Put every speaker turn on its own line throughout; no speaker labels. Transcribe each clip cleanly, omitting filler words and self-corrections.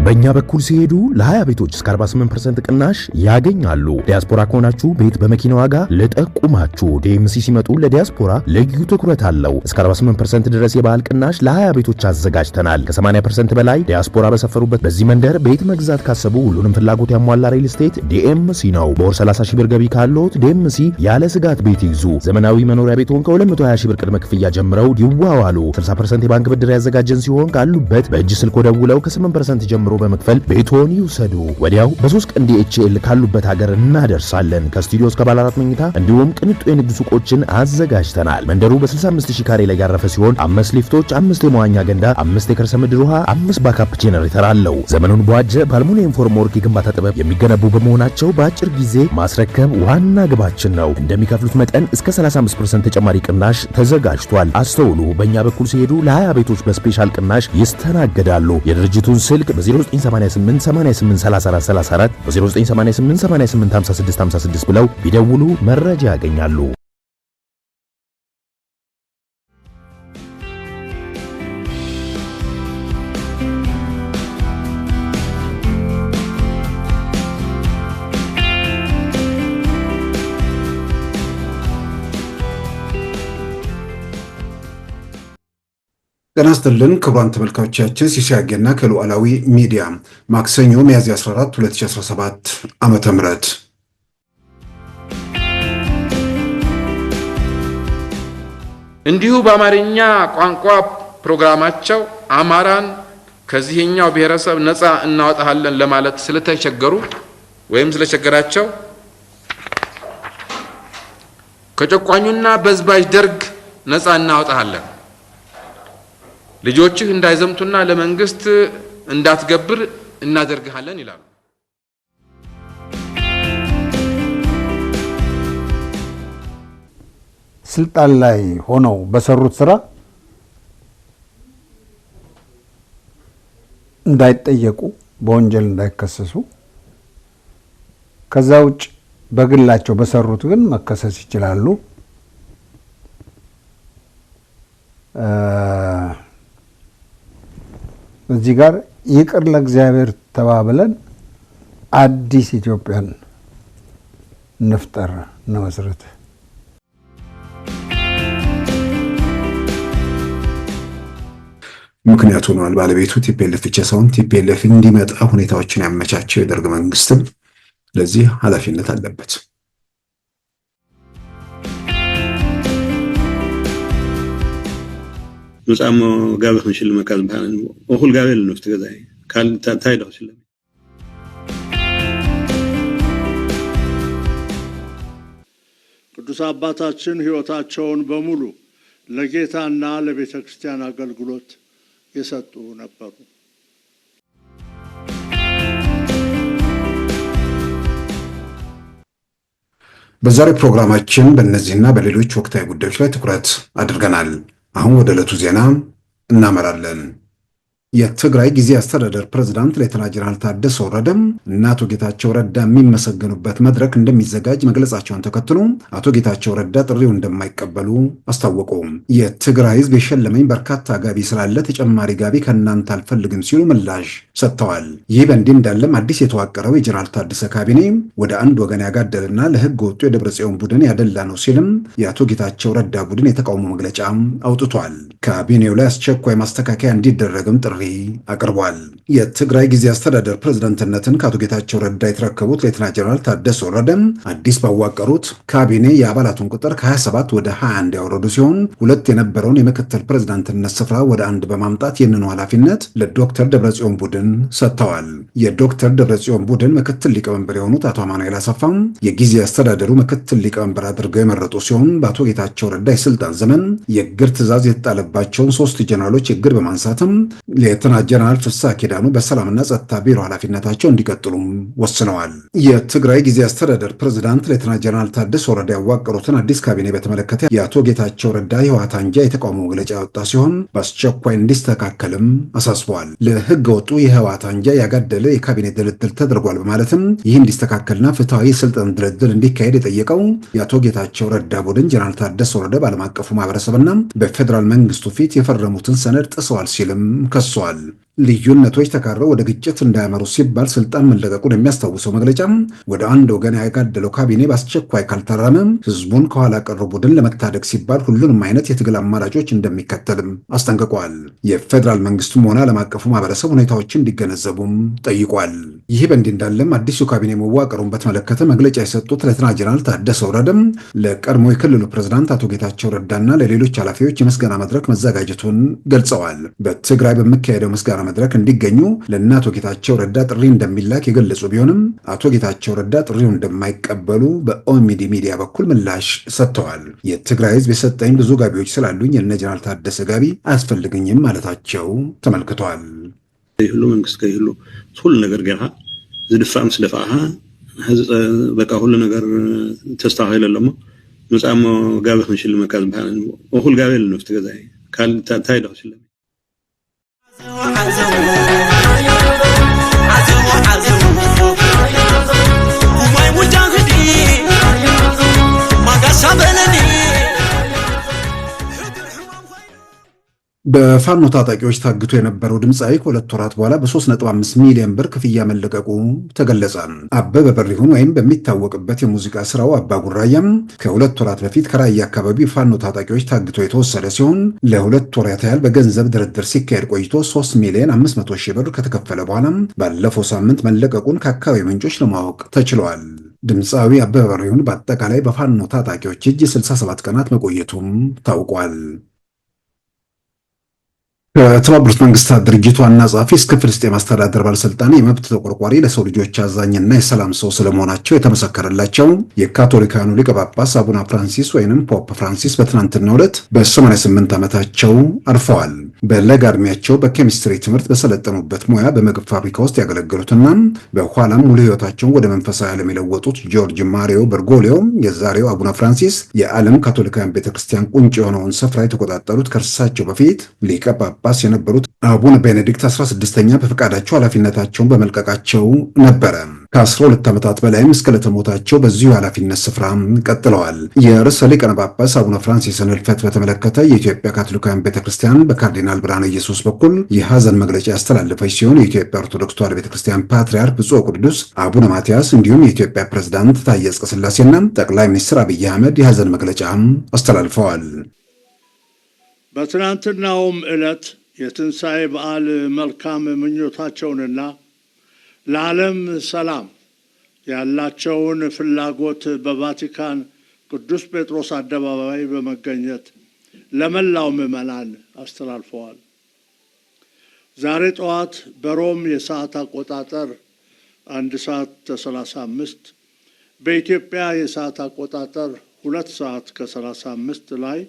በእኛ በኩል ሲሄዱ ለ20 ቤቶች እስከ 48% ቅናሽ ያገኛሉ። ዲያስፖራ ከሆናችሁ ቤት በመኪና ዋጋ ለጠቁማችሁ። ዲኤምሲ ሲመጡ ለዲያስፖራ ልዩ ትኩረት አለው። እስከ 48% ድረስ የባህል ቅናሽ ለ20 ቤቶች አዘጋጅተናል። ከ80% በላይ ዲያስፖራ በሰፈሩበት በዚህ መንደር ቤት መግዛት ካሰቡ ሁሉንም ፍላጎት ያሟላ ሪል ስቴት ዲኤምሲ ነው። በወር 30 ሺህ ብር ገቢ ካለዎት ዲኤምሲ ያለ ስጋት ቤት ይግዙ። ዘመናዊ መኖሪያ ቤትዎን ከ220 ሺህ ብር ቅድመ ክፍያ ጀምረው ይዋዋሉ። 60% የባንክ ብድር ያዘጋጀን ሲሆን ካሉበት በእጅ ስልክ ደውለው ከ8% ጀምሮ በመክፈል ቤቶን ይውሰዱ። ወዲያው በ3 ቀን ዲኤችኤል ካሉበት ሀገር እናደርሳለን። ከስቱዲዮ እስከ ባለ 4 መኝታ እንዲሁም ቅንጡ የንግድ ሱቆችን አዘጋጅተናል። መንደሩ በ65000 ካሬ ላይ ያረፈ ሲሆን 5 ሊፍቶች፣ 5 የመዋኛ ገንዳ፣ 5 የከርሰ ምድር ውሃ፣ 5 ባካፕ ጄነሬተር አለው። ዘመኑን በዋጀ በአልሙኒየም ፎርም ወርክ የግንባታ ጥበብ የሚገነቡ በመሆናቸው በአጭር ጊዜ ማስረከብ ዋና ግባችን ነው። እንደሚከፍሉት መጠን እስከ 35% ተጨማሪ ቅናሽ ተዘጋጅቷል። አስተውሉ። በእኛ በኩል ሲሄዱ ለ20 ቤቶች በስፔሻል ቅናሽ ይስተናገዳሉ። የድርጅቱን ስልክ በ0988 883434 በ0988 885656 ብለው ቢደውሉ መረጃ ያገኛሉ።
ጤና ይስጥልን ክቡራን ተመልካቾቻችን፣ ሲሳይ አገና ከሉዓላዊ ሚዲያ ማክሰኞ ሚያዝያ 14 2017 ዓመተ ምህረት
እንዲሁ በአማርኛ ቋንቋ ፕሮግራማቸው አማራን ከዚህኛው ብሔረሰብ ነፃ እናወጣለን ለማለት ስለተቸገሩ ወይም ስለቸገራቸው ከጨቋኙና በዝባዥ ደርግ ነፃ እናወጣለን፣ ልጆችህ እንዳይዘምቱና ለመንግስት እንዳትገብር እናደርግሃለን ይላሉ።
ስልጣን ላይ ሆነው በሰሩት ስራ እንዳይጠየቁ፣ በወንጀል እንዳይከሰሱ፣ ከዛ ውጭ በግላቸው በሰሩት ግን መከሰስ ይችላሉ። እዚህ ጋር ይቅር ለእግዚአብሔር ተባብለን አዲስ ኢትዮጵያን እንፍጠር እንመስረት።
ምክንያቱ ሆኗል። ባለቤቱ ቲፒኤልኤፍ ብቻ ሳይሆን ቲፒኤልኤፍ እንዲመጣ ሁኔታዎችን ያመቻቸው የደርግ መንግስትም ለዚህ ኃላፊነት አለበት።
መጻሞ ጋበህ ምሽል መካዝ ባህል ወሁል ጋበል ነው ተገዛይ ካል ታይዳው ሲል
ቅዱስ አባታችን ሕይወታቸውን በሙሉ ለጌታና ለቤተ ክርስቲያን አገልግሎት የሰጡ ነበሩ።
በዛሬው ፕሮግራማችን በእነዚህና በሌሎች ወቅታዊ ጉዳዮች ላይ ትኩረት አድርገናል። አሁን ወደ ዕለቱ ዜና እናመራለን። የትግራይ ጊዜ አስተዳደር ፕሬዝዳንት ሌተና ጀነራል ታደሰ ወረደ እና አቶ ጌታቸው ረዳ የሚመሰገኑበት መድረክ እንደሚዘጋጅ መግለጻቸውን ተከትሎ አቶ ጌታቸው ረዳ ጥሪው እንደማይቀበሉ አስታወቁ። የትግራይ ሕዝብ የሸለመኝ በርካታ ጋቢ ስላለ ተጨማሪ ጋቢ ከእናንተ አልፈልግም ሲሉ ምላሽ ሰጥተዋል። ይህ በእንዲህ እንዳለም አዲስ የተዋቀረው የጀነራል ታደሰ ካቢኔ ወደ አንድ ወገን ያጋደልና ለሕገ ወጡ የደብረጽዮን ቡድን ያደላ ነው ሲልም የአቶ ጌታቸው ረዳ ቡድን የተቃውሞ መግለጫ አውጥቷል። ካቢኔው ላይ አስቸኳይ ማስተካከያ እንዲደረግም ጥሪ አቅርቧል። የትግራይ ጊዜ አስተዳደር ፕሬዝዳንትነትን ከአቶ ጌታቸው ረዳ የተረከቡት ሌተና ጀነራል ታደሰ ወረደ አዲስ ባዋቀሩት ካቢኔ የአባላቱን ቁጥር ከ27 ወደ 21 ያወረዱ ሲሆን ሁለት የነበረውን የምክትል ፕሬዝዳንትነት ስፍራ ወደ አንድ በማምጣት ይህንኑ ኃላፊነት ለዶክተር ደብረጽዮን ቡድን ሰጥተዋል። የዶክተር ደብረጽዮን ቡድን ምክትል ሊቀመንበር የሆኑት አቶ አማኑኤል አሰፋም የጊዜ አስተዳደሩ ምክትል ሊቀመንበር አድርገው የመረጡ ሲሆን በአቶ ጌታቸው ረዳ የስልጣን ዘመን የእግር ትዕዛዝ የተጣለባቸውን 3 ጀነራሎች እግር በማንሳትም ሌተና ጀነራል ፍስሐ ኪዳኑ በሰላምና ጸጥታ ቢሮ ኃላፊነታቸው እንዲቀጥሉም ወስነዋል። የትግራይ ጊዜ አስተዳደር ፕሬዝዳንት ሌተና ጀነራል ታደሰ ወረደ ያዋቀሩትን አዲስ ካቢኔ በተመለከተ የአቶ ጌታቸው ረዳ የህወሓት አንጃ የተቃውሞ መግለጫ ያወጣ ሲሆን በአስቸኳይ እንዲስተካከልም አሳስበዋል። ለህገ ወጡ የህወሓት አንጃ ያጋደለ የካቢኔ ድልድል ተደርጓል በማለትም ይህ እንዲስተካከልና ፍትሐዊ የስልጣን ድልድል እንዲካሄድ የጠየቀው የአቶ ጌታቸው ረዳ ቡድን ጀነራል ታደሰ ወረደ በዓለም አቀፉ ማህበረሰብና በፌዴራል መንግስቱ ፊት የፈረሙትን ሰነድ ጥሰዋል ሲልም ከሷል። ልዩነቶች ተካረው ወደ ግጭት እንዳያመሩ ሲባል ስልጣን መለቀቁን የሚያስታውሰው መግለጫ ወደ አንድ ወገን ያጋደለው ካቢኔ በአስቸኳይ ካልተራመ ህዝቡን ከኋላ ቀሩ ቡድን ለመታደግ ሲባል ሁሉንም አይነት የትግል አማራጮች እንደሚከተልም አስጠንቅቋል። የፌዴራል መንግስቱም ሆነ ዓለም አቀፉ ማህበረሰብ ሁኔታዎችን እንዲገነዘቡም ጠይቋል። ይህ በእንዲህ እንዳለም አዲሱ ካቢኔ መዋቅሩን በተመለከተ መግለጫ የሰጡት ሌተና ጀነራል ታደሰ ወረደም ለቀድሞ የክልሉ ፕሬዝዳንት አቶ ጌታቸው ረዳና ለሌሎች ኃላፊዎች የምስጋና መድረክ መዘጋጀቱን ገልጸዋል። በትግራይ በሚካሄደው ምስጋና መድረክ እንዲገኙ ለእነ አቶ ጌታቸው ረዳ ጥሪ እንደሚላክ የገለጹ ቢሆንም አቶ ጌታቸው ረዳ ጥሪውን እንደማይቀበሉ በኦሚዲ ሚዲያ በኩል ምላሽ ሰጥተዋል። የትግራይ ህዝብ የሰጠኝ ብዙ ጋቢዎች ስላሉኝ የነ ጀነራል ታደሰ ጋቢ አያስፈልግኝም ማለታቸው ተመልክቷል።
ይሁሉ መንግስት ከይሁሉ ሁሉ ነገር ገራ ዝድፋ ምስ ደፋሃ በቃ ሁሉ ነገር ተስተካክለ ለሞ መጻሞ ጋቢ ምሽል መካዝ ባል ሁሉ ጋቢ ለነፍት ገዛይ ካል ታይዳው ስለሚ
በፋኖ ታጣቂዎች ታግቶ የነበረው ድምፃዊ ከ2 ወራት በኋላ በ3.5 ሚሊዮን ብር ክፍያ መለቀቁ ተገለጸ። አበበ በሪሁን ወይም በሚታወቅበት የሙዚቃ ስራው አባ ጉራያም ከ2 ወራት በፊት ከራያ አካባቢ ፋኖ ታጣቂዎች ታግቶ የተወሰደ ሲሆን ለ2 ወራት ያህል በገንዘብ ድርድር ሲካሄድ ቆይቶ 3 ሚሊዮን 500 ሺህ ብር ከተከፈለ በኋላ ባለፈው ሳምንት መለቀቁን ከአካባቢ ምንጮች ለማወቅ ተችሏል። ድምፃዊ አበበ በሪሁን በአጠቃላይ በፋኖ ታጣቂዎች እጅ 67 ቀናት መቆየቱም ታውቋል። ከተባበሩት መንግስታት ድርጅት ዋና ጸሐፊ እስከ ፍልስጤም አስተዳደር ባለስልጣን የመብት ተቆርቋሪ ለሰው ልጆች አዛኝና የሰላም ሰው ስለመሆናቸው የተመሰከረላቸው የካቶሊካኑ ሊቀ ጳጳስ አቡነ ፍራንሲስ ወይንም ፖፕ ፍራንሲስ በትናንትናው ዕለት በ88 ዓመታቸው አርፈዋል። በለጋ ዕድሜያቸው በኬሚስትሪ ትምህርት በሰለጠኑበት ሙያ በምግብ ፋብሪካ ውስጥ ያገለገሉትና በኋላም ሙሉ ሕይወታቸውን ወደ መንፈሳዊ ዓለም የለወጡት ጆርጅ ማሪዮ በርጎሊዮ የዛሬው አቡነ ፍራንሲስ የዓለም ካቶሊካውያን ቤተክርስቲያን ቁንጭ የሆነውን ስፍራ የተቆጣጠሩት ከእርሳቸው በፊት ሊቀ ጳጳስ የነበሩት አቡነ ቤኔዲክት 16ኛ በፈቃዳቸው ኃላፊነታቸውን በመልቀቃቸው ነበረ። ከ12 ዓመታት በላይም እስከ ዕለተ ሞታቸው በዚሁ ኃላፊነት ስፍራ ቀጥለዋል። የርዕሰ ሊቃነ ጳጳስ አቡነ ፍራንሲስን ሕልፈት በተመለከተ የኢትዮጵያ ካቶሊካውያን ቤተክርስቲያን በካርዲናል ብርሃነ ኢየሱስ በኩል የሐዘን መግለጫ ያስተላለፈች ሲሆን የኢትዮጵያ ኦርቶዶክስ ተዋሕዶ ቤተክርስቲያን ፓትርያርክ ብፁዕ ወቅዱስ አቡነ ማትያስ እንዲሁም የኢትዮጵያ ፕሬዝዳንት ታዬ አጽቀሥላሴና ጠቅላይ ሚኒስትር አብይ አህመድ የሐዘን መግለጫ አስተላልፈዋል።
በትናንትናውም ዕለት የትንሣኤ በዓል መልካም ምኞታቸውንና ለዓለም ሰላም ያላቸውን ፍላጎት በቫቲካን ቅዱስ ጴጥሮስ አደባባይ በመገኘት ለመላው ምዕመናን አስተላልፈዋል። ዛሬ ጠዋት በሮም የሰዓት አቆጣጠር 1 ሰዓት ከ35 በኢትዮጵያ የሰዓት አቆጣጠር 2 ሰዓት ከ35 ላይ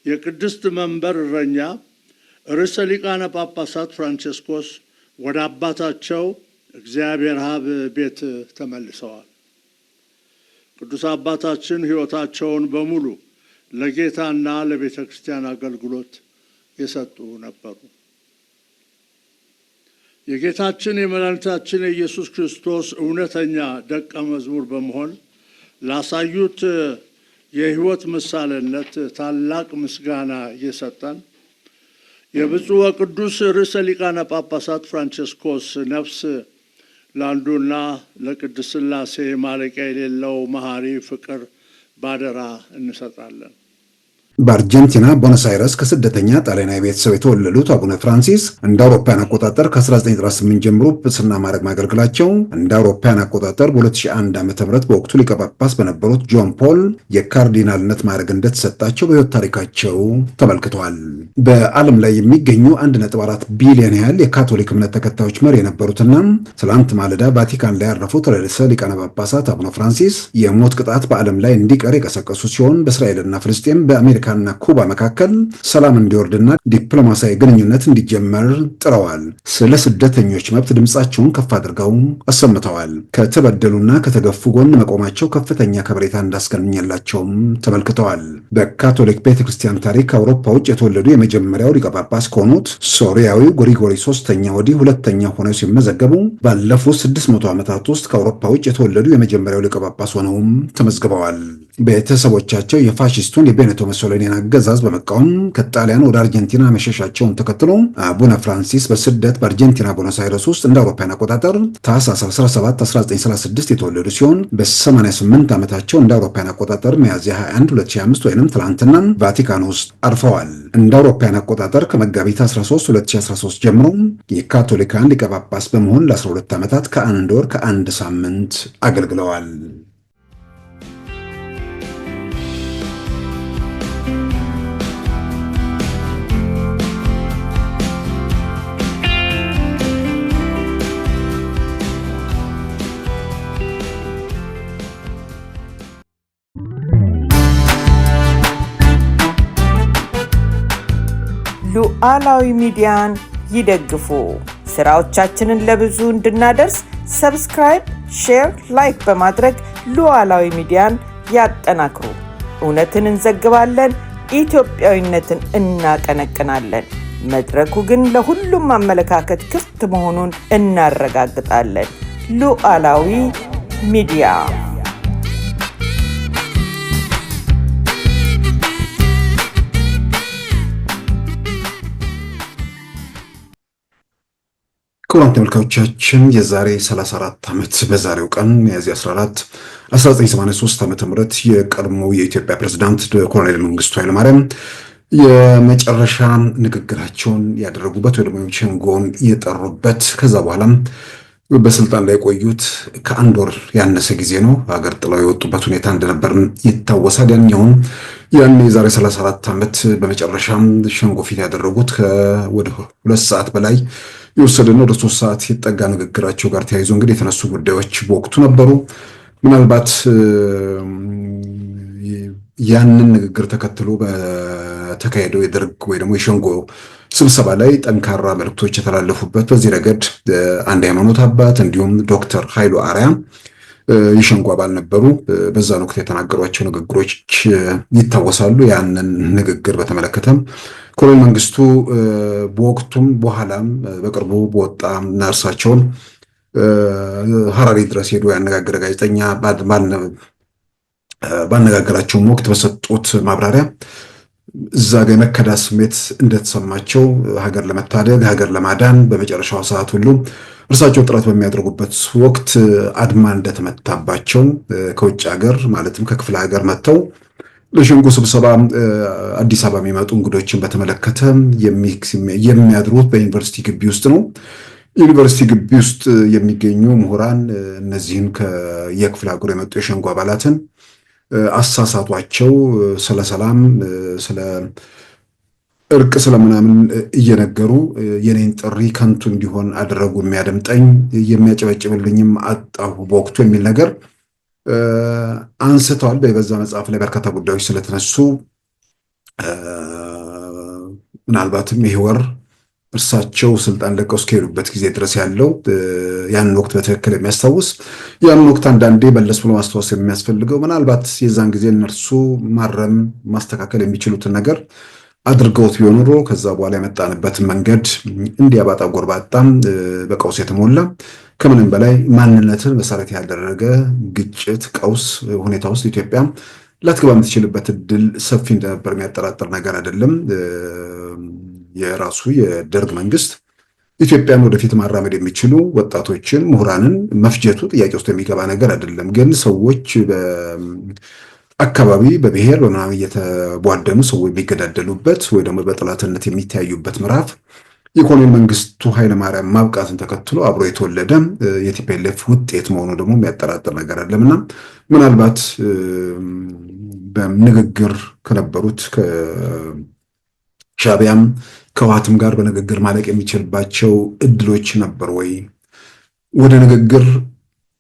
የቅድስት መንበር እረኛ ርዕሰ ሊቃነ ጳጳሳት ፍራንቺስኮስ ወደ አባታቸው እግዚአብሔር አብ ቤት ተመልሰዋል። ቅዱስ አባታችን ሕይወታቸውን በሙሉ ለጌታና ለቤተ ክርስቲያን አገልግሎት የሰጡ ነበሩ። የጌታችን የመድኃኒታችን የኢየሱስ ክርስቶስ እውነተኛ ደቀ መዝሙር በመሆን ላሳዩት የሕይወት ምሳሌነት ታላቅ ምስጋና እየሰጠን የብፁዕ ወቅዱስ ርዕሰ ሊቃነ ጳጳሳት ፍራንቺስኮስ ነፍስ ለአንዱና ለቅድስት ሥላሴ ማለቂያ የሌለው መሐሪ ፍቅር ባደራ እንሰጣለን።
በአርጀንቲና ቦነስ አይረስ ከስደተኛ ጣሊያናዊ ቤተሰብ የተወለዱት አቡነ ፍራንሲስ እንደ አውሮፓውያን አቆጣጠር ከ1998 ጀምሮ ጵጵስና ማዕረግ ማገልገላቸው እንደ አውሮፓውያን አቆጣጠር በ2001 ዓ.ም በወቅቱ ሊቀ ጳጳስ በነበሩት ጆን ፖል የካርዲናልነት ማዕረግ እንደተሰጣቸው በሕይወት ታሪካቸው ተመልክቷል። በዓለም ላይ የሚገኙ 1.4 ቢሊዮን ያህል የካቶሊክ እምነት ተከታዮች መሪ የነበሩትና ትላንት ማለዳ ቫቲካን ላይ ያረፉት ርዕሰ ሊቃነ ጳጳሳት አቡነ ፍራንሲስ የሞት ቅጣት በዓለም ላይ እንዲቀር የቀሰቀሱ ሲሆን በእስራኤልና ፍልስጤም በአሜሪካ እና ኩባ መካከል ሰላም እንዲወርድና ዲፕሎማሲያዊ ግንኙነት እንዲጀመር ጥረዋል። ስለ ስደተኞች መብት ድምጻቸውን ከፍ አድርገው አሰምተዋል። ከተበደሉና ከተገፉ ጎን መቆማቸው ከፍተኛ ከበሬታ እንዳስገኘላቸውም ተመልክተዋል። በካቶሊክ ቤተክርስቲያን ታሪክ ከአውሮፓ ውጭ የተወለዱ የመጀመሪያው ሊቀ ጳጳስ ከሆኑት ሶሪያዊው ጎሪጎሪ 3ኛ ወዲህ ሁለተኛ ሆነው ሲመዘገቡ ባለፉት 600 ዓመታት ውስጥ ከአውሮፓ ውጭ የተወለዱ የመጀመሪያው ሊቀ ጳጳስ ሆነውም ተመዝግበዋል። ቤተሰቦቻቸው የፋሽስቱን የቤኔቶ ሙሶሊኒን አገዛዝ በመቃወም ከጣሊያን ወደ አርጀንቲና መሸሻቸውን ተከትሎ አቡነ ፍራንሲስ በስደት በአርጀንቲና ቦኖስ አይረስ ውስጥ እንደ አውሮፓውያን አቆጣጠር ታኅሳስ 17 1936 የተወለዱ ሲሆን በ88 ዓመታቸው እንደ አውሮፓውያን አቆጣጠር ሚያዝያ 21 2025 ወይም ትላንትና ቫቲካን ውስጥ አርፈዋል። እንደ አውሮፓውያን አቆጣጠር ከመጋቢት 13 2013 ጀምሮ የካቶሊካን ሊቀ ጳጳስ በመሆን ለ12 ዓመታት ከ1 ወር ከ1 ሳምንት አገልግለዋል።
ሉዓላዊ ሚዲያን ይደግፉ። ስራዎቻችንን ለብዙ እንድናደርስ ሰብስክራይብ፣ ሼር፣ ላይክ በማድረግ ሉዓላዊ ሚዲያን ያጠናክሩ። እውነትን እንዘግባለን፣ ኢትዮጵያዊነትን እናቀነቅናለን። መድረኩ ግን ለሁሉም አመለካከት ክፍት መሆኑን እናረጋግጣለን። ሉዓላዊ ሚዲያ
ክቡራን ተመልካቾቻችን የዛሬ 34 ዓመት በዛሬው ቀን ሚያዝያ 14 1983 ዓ.ም የቀድሞው የኢትዮጵያ ፕሬዝዳንት ኮሎኔል መንግስቱ ኃይለማርያም የመጨረሻ ንግግራቸውን ያደረጉበት ወይ ደግሞ ሸንጎን የጠሩበት ከዛ በኋላም በስልጣን ላይ የቆዩት ከ1 ወር ያነሰ ጊዜ ነው። ሀገር ጥለው የወጡበት ሁኔታ እንደነበር ይታወሳል። ያኛውን ያን የዛሬ 34 ዓመት በመጨረሻም ሸንጎ ፊት ያደረጉት ወደ 2 ሰዓት በላይ የወሰደና ወደ 3 ሰዓት የጠጋ ንግግራቸው ጋር ተያይዞ እንግዲህ የተነሱ ጉዳዮች በወቅቱ ነበሩ። ምናልባት ያንን ንግግር ተከትሎ በተካሄደው የደርግ ወይ ደግሞ የሸንጎ ስብሰባ ላይ ጠንካራ መልእክቶች የተላለፉበት በዚህ ረገድ አንድ ሃይማኖት አባት እንዲሁም ዶክተር ኃይሉ አርአያ የሸንጎ አባል ነበሩ። በዛን ወቅት የተናገሯቸው ንግግሮች ይታወሳሉ። ያንን ንግግር በተመለከተም ኮሎኔል መንግስቱ በወቅቱም በኋላም በቅርቡ በወጣ እና እርሳቸውን ሐራሪ ድረስ ሄዶ ያነጋገረ ጋዜጠኛ ባነጋገራቸውም ወቅት በሰጡት ማብራሪያ እዛ ጋር የመከዳት ስሜት እንደተሰማቸው ሀገር ለመታደግ ሀገር ለማዳን በመጨረሻው ሰዓት ሁሉ እርሳቸው ጥረት በሚያደርጉበት ወቅት አድማ እንደተመታባቸው ከውጭ ሀገር ማለትም ከክፍለ ሀገር መጥተው ለሸንጎ ስብሰባ አዲስ አበባ የሚመጡ እንግዶችን በተመለከተ የሚያድሩት በዩኒቨርሲቲ ግቢ ውስጥ ነው። ዩኒቨርሲቲ ግቢ ውስጥ የሚገኙ ምሁራን እነዚህን ከየክፍለ ሀገሩ የመጡ የሸንጎ አባላትን አሳሳቷቸው። ስለ ሰላም፣ ስለ እርቅ፣ ስለምናምን እየነገሩ የኔን ጥሪ ከንቱ እንዲሆን አደረጉ። የሚያደምጠኝ የሚያጨበጭብልኝም አጣሁ በወቅቱ የሚል ነገር አንስተዋል። በዛ መጽሐፍ ላይ በርካታ ጉዳዮች ስለተነሱ ምናልባትም ይህ ወር እርሳቸው ስልጣን ለቀው እስከሄዱበት ጊዜ ድረስ ያለው ያንን ወቅት በትክክል የሚያስታውስ ያንን ወቅት አንዳንዴ መለስ ብሎ ማስታወስ የሚያስፈልገው ምናልባት የዛን ጊዜ እነርሱ ማረም ማስተካከል የሚችሉትን ነገር አድርገውት ቢሆን ኖሮ ከዛ በኋላ የመጣንበትን መንገድ እንዲያባጣ ጎርባጣም በቀውስ የተሞላ ከምንም በላይ ማንነትን መሰረት ያደረገ ግጭት፣ ቀውስ ሁኔታ ውስጥ ኢትዮጵያ ላትገባ የምትችልበት እድል ሰፊ እንደነበር የሚያጠራጥር ነገር አይደለም። የራሱ የደርግ መንግስት ኢትዮጵያን ወደፊት ማራመድ የሚችሉ ወጣቶችን፣ ምሁራንን መፍጀቱ ጥያቄ ውስጥ የሚገባ ነገር አይደለም። ግን ሰዎች አካባቢ በብሔር በምናምን እየተቧደኑ ሰዎች የሚገዳደሉበት ወይ ደግሞ በጠላትነት የሚተያዩበት ምዕራፍ የኮሎኔል መንግስቱ ኃይለማርያም ማብቃትን ተከትሎ አብሮ የተወለደ የቲፒኤልኤፍ ውጤት መሆኑ ደግሞ የሚያጠራጥር ነገር አለምና ምናልባት በንግግር ከነበሩት ከሻዕቢያም ከህወሓትም ጋር በንግግር ማለቅ የሚችልባቸው እድሎች ነበር ወይ? ወደ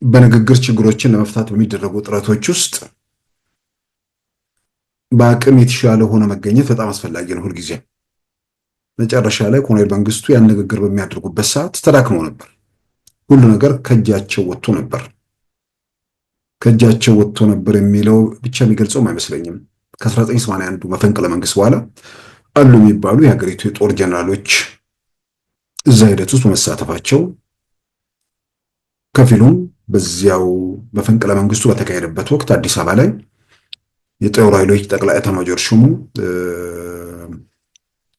በንግግር ችግሮችን ለመፍታት በሚደረጉ ጥረቶች ውስጥ በአቅም የተሻለ ሆኖ መገኘት በጣም አስፈላጊ ነው ሁልጊዜ። መጨረሻ ላይ ኮሎኔል መንግስቱ ያን ንግግር በሚያደርጉበት ሰዓት ተዳክመው ነበር። ሁሉ ነገር ከእጃቸው ወጥቶ ነበር። ከእጃቸው ወጥቶ ነበር የሚለው ብቻ የሚገልጸውም አይመስለኝም። ከ1981 መፈንቅለ መንግስት በኋላ አሉ የሚባሉ የሀገሪቱ የጦር ጀነራሎች እዛ ሂደት ውስጥ በመሳተፋቸው ከፊሉም በዚያው መፈንቅለ መንግስቱ በተካሄደበት ወቅት አዲስ አበባ ላይ የጦር ኃይሎች ጠቅላይ ኤታማዦር ሹሙ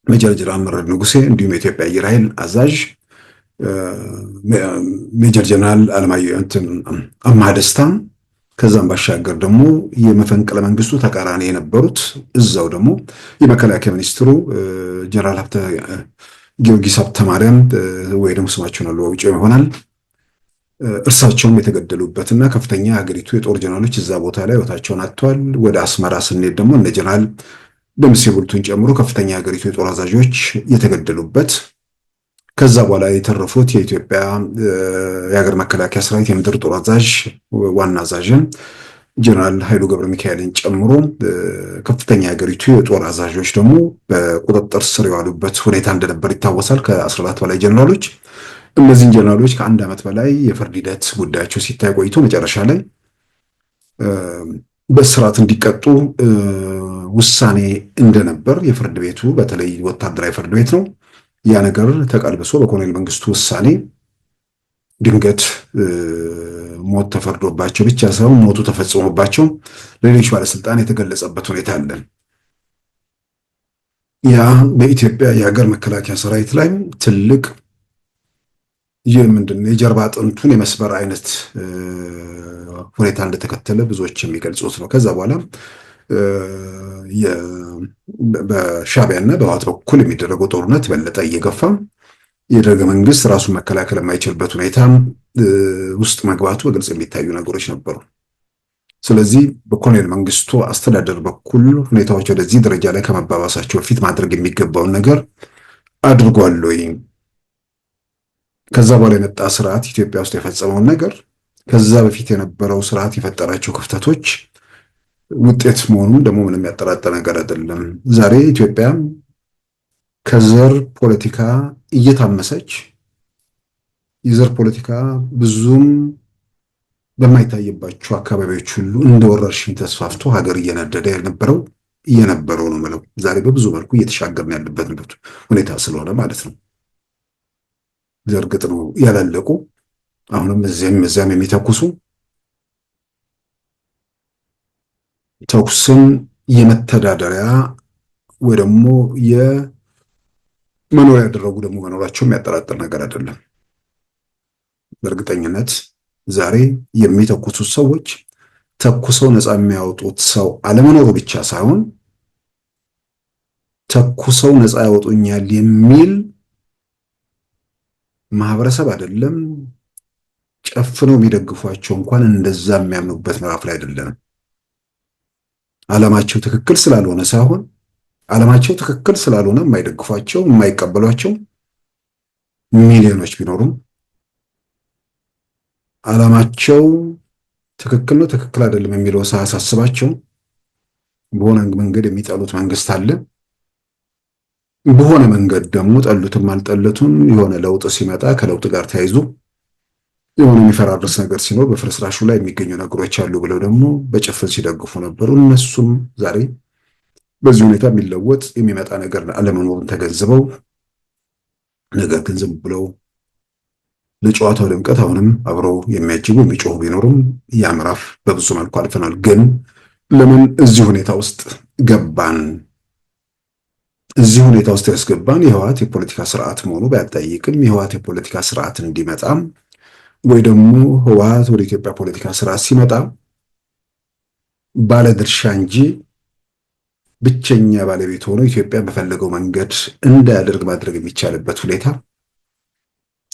ሜጀር ጀነራል መረራ ንጉሴ እንዲሁም የኢትዮጵያ አየር ኃይል አዛዥ ሜጀር ጀነራል አለማየሁ አማሃ ደስታ ከዛም ባሻገር ደግሞ የመፈንቅለ መንግስቱ ተቃራኒ የነበሩት እዛው ደግሞ የመከላከያ ሚኒስትሩ ጀነራል ጊዮርጊስ ሀብተማርያም ወይ ደግሞ ስማቸውን አልወጪው ይሆናል እርሳቸውም የተገደሉበትና ከፍተኛ ሀገሪቱ የጦር ጀነራሎች እዛ ቦታ ላይ ህይወታቸውን አጥተዋል። ወደ አስመራ ስንሄድ ደግሞ እነ ጀነራል ደምሴ ቡልቱን ጨምሮ ከፍተኛ ሀገሪቱ የጦር አዛዦች የተገደሉበት ከዛ በኋላ የተረፉት የኢትዮጵያ የሀገር መከላከያ ሰራዊት የምድር ጦር አዛዥ ዋና አዛዥን ጀነራል ኃይሉ ገብረ ሚካኤልን ጨምሮ ከፍተኛ ሀገሪቱ የጦር አዛዦች ደግሞ በቁጥጥር ስር የዋሉበት ሁኔታ እንደነበር ይታወሳል። ከ14 በላይ ጀነራሎች እነዚህን ጀነራሎች ከአንድ ዓመት በላይ የፍርድ ሂደት ጉዳያቸው ሲታይ ቆይቶ መጨረሻ ላይ በእስራት እንዲቀጡ ውሳኔ እንደነበር የፍርድ ቤቱ በተለይ ወታደራዊ ፍርድ ቤት ነው ያ ነገር ተቀልብሶ በኮሎኔል መንግስቱ ውሳኔ ድንገት ሞት ተፈርዶባቸው ብቻ ሳይሆን ሞቱ ተፈጽሞባቸው ለሌሎች ባለስልጣን የተገለጸበት ሁኔታ አለ። ያ በኢትዮጵያ የሀገር መከላከያ ሰራዊት ላይ ትልቅ የጀርባ አጥንቱን የመስበር አይነት ሁኔታ እንደተከተለ ብዙዎች የሚገልጹት ነው። ከዛ በኋላ በሻዕቢያና በህወሓት በኩል የሚደረገው ጦርነት በለጠ እየገፋ የደርግ መንግስት ራሱን መከላከል የማይችልበት ሁኔታ ውስጥ መግባቱ በግልጽ የሚታዩ ነገሮች ነበሩ። ስለዚህ በኮሎኔል መንግስቱ አስተዳደር በኩል ሁኔታዎች ወደዚህ ደረጃ ላይ ከመባባሳቸው በፊት ማድረግ የሚገባውን ነገር አድርጓል ወይ? ከዛ በኋላ የመጣ ስርዓት ኢትዮጵያ ውስጥ የፈጸመውን ነገር ከዛ በፊት የነበረው ስርዓት የፈጠራቸው ክፍተቶች ውጤት መሆኑን ደግሞ ምንም ያጠራጠር ነገር አይደለም። ዛሬ ኢትዮጵያ ከዘር ፖለቲካ እየታመሰች የዘር ፖለቲካ ብዙም በማይታይባቸው አካባቢዎች ሁሉ እንደ ወረርሽኝ ተስፋፍቶ ሀገር እየነበረው ነው ማለት ዛሬ በብዙ መልኩ እየተሻገርን ያለበት ሁኔታ ስለሆነ ማለት ነው። ዘርግጥ ነው ያላለቁ አሁንም እዚያም የሚተኩሱ ተኩስን የመተዳደሪያ ወይ ደግሞ የመኖሪያ ያደረጉ ደግሞ መኖራቸው የሚያጠራጥር ነገር አይደለም። በእርግጠኝነት ዛሬ የሚተኩሱት ሰዎች ተኩሰው ነፃ የሚያወጡት ሰው አለመኖሩ ብቻ ሳይሆን ተኩሰው ነፃ ያወጡኛል የሚል ማህበረሰብ አይደለም። ጨፍነው የሚደግፏቸው እንኳን እንደዛ የሚያምኑበት ምዕራፍ ላይ አይደለም። ዓላማቸው ትክክል ስላልሆነ ሳይሆን ዓላማቸው ትክክል ስላልሆነ የማይደግፏቸው የማይቀበሏቸው ሚሊዮኖች ቢኖሩም ዓላማቸው ትክክል ነው ትክክል አይደለም የሚለው ሳያሳስባቸው በሆነ መንገድ የሚጠሉት መንግስት አለ። በሆነ መንገድ ደግሞ ጠሉትም አልጠሉትም የሆነ ለውጥ ሲመጣ ከለውጥ ጋር ተያይዞ የሆነ የሚፈራርስ ነገር ሲኖር በፍርስራሹ ላይ የሚገኙ ነገሮች አሉ ብለው ደግሞ በጭፍን ሲደግፉ ነበሩ። እነሱም ዛሬ በዚህ ሁኔታ የሚለወጥ የሚመጣ ነገር አለመኖሩን ተገንዝበው ነገር ግን ዝም ብለው ለጨዋታው ድምቀት አሁንም አብረው የሚያጅቡ የሚጮሁ ቢኖሩም ያ ምዕራፍ በብዙ መልኩ አልፈናል። ግን ለምን እዚህ ሁኔታ ውስጥ ገባን? እዚህ ሁኔታ ውስጥ ያስገባን የህወሓት የፖለቲካ ስርዓት መሆኑ ባያጠይቅም የህወሓት የፖለቲካ ስርዓት እንዲመጣም ወይ ደግሞ ህወሓት ወደ ኢትዮጵያ ፖለቲካ ስርዓት ሲመጣ ባለድርሻ እንጂ ብቸኛ ባለቤት ሆኖ ኢትዮጵያ በፈለገው መንገድ እንዳያደርግ ማድረግ የሚቻልበት ሁኔታ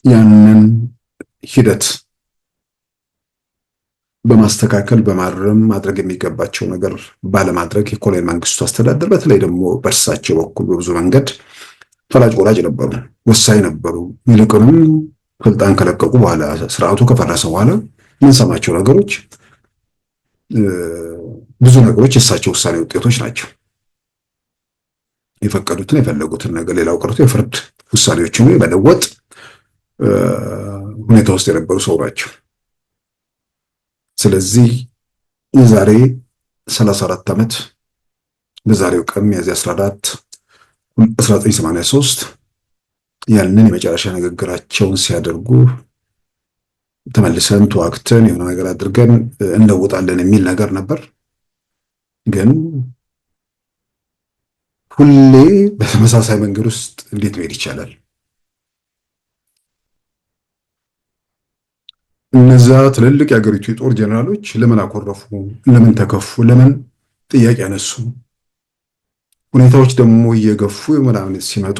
ያንን ሂደት በማስተካከል በማረም ማድረግ የሚገባቸው ነገር ባለማድረግ የኮሎኔል መንግስቱ አስተዳደር በተለይ ደግሞ በእርሳቸው በኩል በብዙ መንገድ ፈላጭ ቆራጭ ነበሩ፣ ወሳኝ ነበሩ። ይልቁንም ስልጣን ከለቀቁ በኋላ ስርዓቱ ከፈረሰ በኋላ የምንሰማቸው ነገሮች ብዙ ነገሮች የእሳቸው ውሳኔ ውጤቶች ናቸው። የፈቀዱትን የፈለጉትን ነገር ሌላው ቀርቶ የፍርድ ውሳኔዎችን የመለወጥ ሁኔታ ውስጥ የነበሩ ሰው ናቸው። ስለዚህ የዛሬ 34 ዓመት በዛሬው ቀን ሚያዝያ 14 1983 ያንን የመጨረሻ ንግግራቸውን ሲያደርጉ ተመልሰን ተዋክተን የሆነ ነገር አድርገን እንለውጣለን የሚል ነገር ነበር። ግን ሁሌ በተመሳሳይ መንገድ ውስጥ እንዴት መሄድ ይቻላል? እነዛ ትልልቅ የሀገሪቱ የጦር ጀነራሎች ለምን አኮረፉ? ለምን ተከፉ? ለምን ጥያቄ ያነሱ? ሁኔታዎች ደግሞ እየገፉ ምናምን ሲመጡ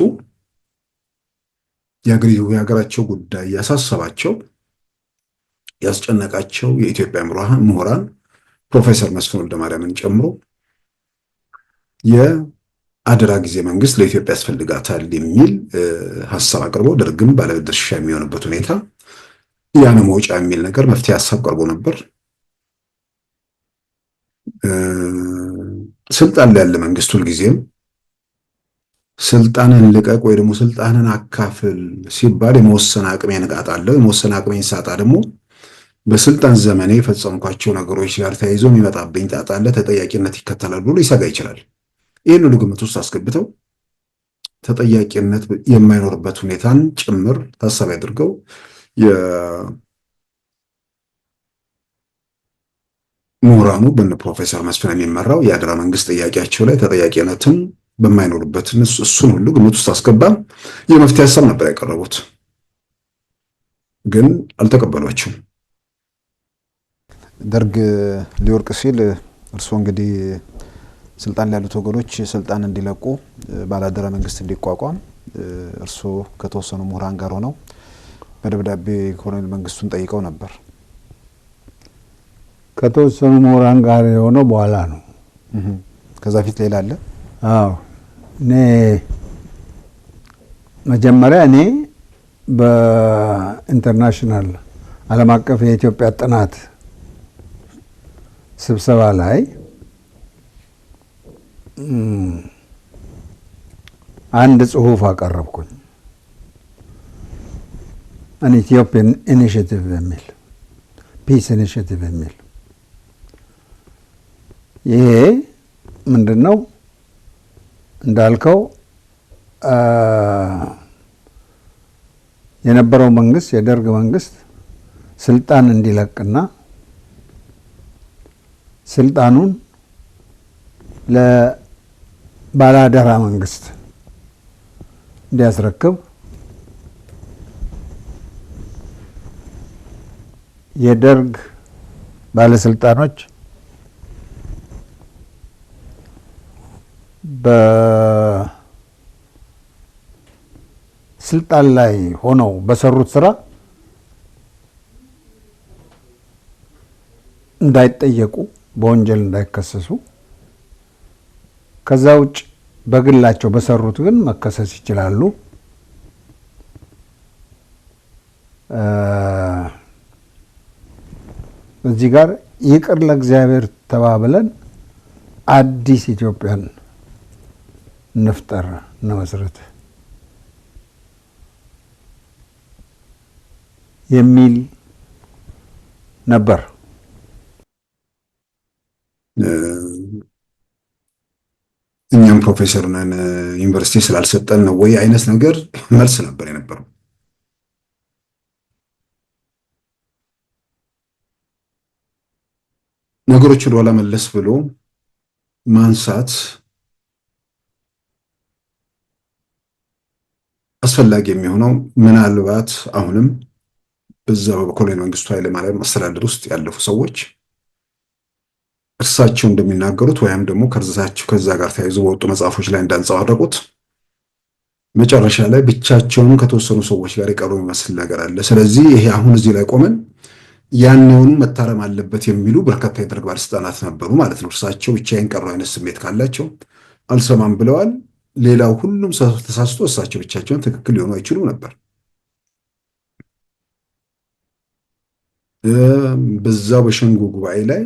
የሀገራቸው ጉዳይ ያሳሰባቸው ያስጨነቃቸው የኢትዮጵያ ምሁራን ፕሮፌሰር መስፍን ወልደማርያምን ጨምሮ የአደራ ጊዜ መንግስት ለኢትዮጵያ ያስፈልጋታል የሚል ሀሳብ አቅርቦ ደርግም ባለድርሻ የሚሆንበት ሁኔታ ያነ መውጫ የሚል ነገር መፍትሄ ሀሳብ ቀርቦ ነበር። ስልጣን ላይ ያለ መንግስት ሁልጊዜም ስልጣንን ልቀቅ ወይ ደግሞ ስልጣንን አካፍል ሲባል የመወሰን አቅሜን እቃጣለሁ፣ የመወሰን አቅሜን ሳጣ ደግሞ በስልጣን ዘመኔ የፈጸምኳቸው ነገሮች ጋር ተያይዞ የሚመጣብኝ ጣጣ አለ፣ ተጠያቂነት ይከተላል ብሎ ሊሰጋ ይችላል። ይህን ሁሉ ግምት ውስጥ አስገብተው ተጠያቂነት የማይኖርበት ሁኔታን ጭምር ታሳቢ አድርገው የምሁራኑ በነ ፕሮፌሰር መስፍን የሚመራው የአደራ መንግስት ጥያቄያቸው ላይ ተጠያቂነትን በማይኖርበት እሱን ሁሉ ግምት ውስጥ አስገባ የመፍትሄ ሀሳብ ነበር ያቀረቡት፣ ግን አልተቀበሏቸውም።
ደርግ ሊወርቅ ሲል እርስዎ እንግዲህ ስልጣን ላይ ያሉት ወገኖች ስልጣን እንዲለቁ ባላደራ መንግስት እንዲቋቋም እርስዎ ከተወሰኑ ምሁራን ጋር ሆነው በደብዳቤ ኮሎኔል መንግስቱን ጠይቀው ነበር።
ከተወሰኑ ምሁራን ጋር የሆነው በኋላ ነው።
ከዛ ፊት ሌላ አለ?
አዎ እኔ መጀመሪያ በኢንተርናሽናል ዓለም አቀፍ የኢትዮጵያ ጥናት ስብሰባ ላይ አንድ ጽሁፍ አቀረብኩኝ። አን ኢትዮጵያን ኢኒሺየቲቭ የሚል ፒስ ኢኒሺየቲቭ የሚል ይሄ ምንድነው እንዳልከው የነበረው መንግስት የደርግ መንግስት ስልጣን እንዲለቅና ስልጣኑን ለባላደራ መንግስት እንዲያስረክብ የደርግ ባለስልጣኖች በስልጣን ላይ ሆነው በሰሩት ስራ እንዳይጠየቁ፣ በወንጀል እንዳይከሰሱ፣ ከዛ ውጭ በግላቸው በሰሩት ግን መከሰስ ይችላሉ። እዚህ ጋር ይቅር ለእግዚአብሔር ተባብለን አዲስ ኢትዮጵያን እንፍጠር እንመስረት የሚል ነበር።
እኛም ፕሮፌሰር ነን ዩኒቨርሲቲ ስላልሰጠን ነው ወይ አይነት ነገር መልስ ነበር የነበረው። ነገሮችን ወደኋላ መለስ ብሎ ማንሳት አስፈላጊ የሚሆነው ምናልባት አሁንም በዛ በኮሎኔል መንግስቱ ኃይለማርያም አስተዳደር ውስጥ ያለፉ ሰዎች እርሳቸው እንደሚናገሩት ወይም ደግሞ ከዛ ጋር ተያይዞ በወጡ መጽሐፎች ላይ እንዳንጸባረቁት መጨረሻ ላይ ብቻቸውን ከተወሰኑ ሰዎች ጋር የቀሩ የሚመስል ነገር አለ። ስለዚህ ይሄ አሁን እዚህ ላይ ቆመን ያንኑ መታረም አለበት የሚሉ በርካታ የደርግ ባለስልጣናት ነበሩ ማለት ነው። እርሳቸው ብቻዬን ቀሩ አይነት ስሜት ካላቸው አልሰማም ብለዋል። ሌላው ሁሉም ተሳስቶ እሳቸው ብቻቸውን ትክክል ሊሆኑ አይችሉም ነበር። በዛው በሸንጎ ጉባኤ ላይ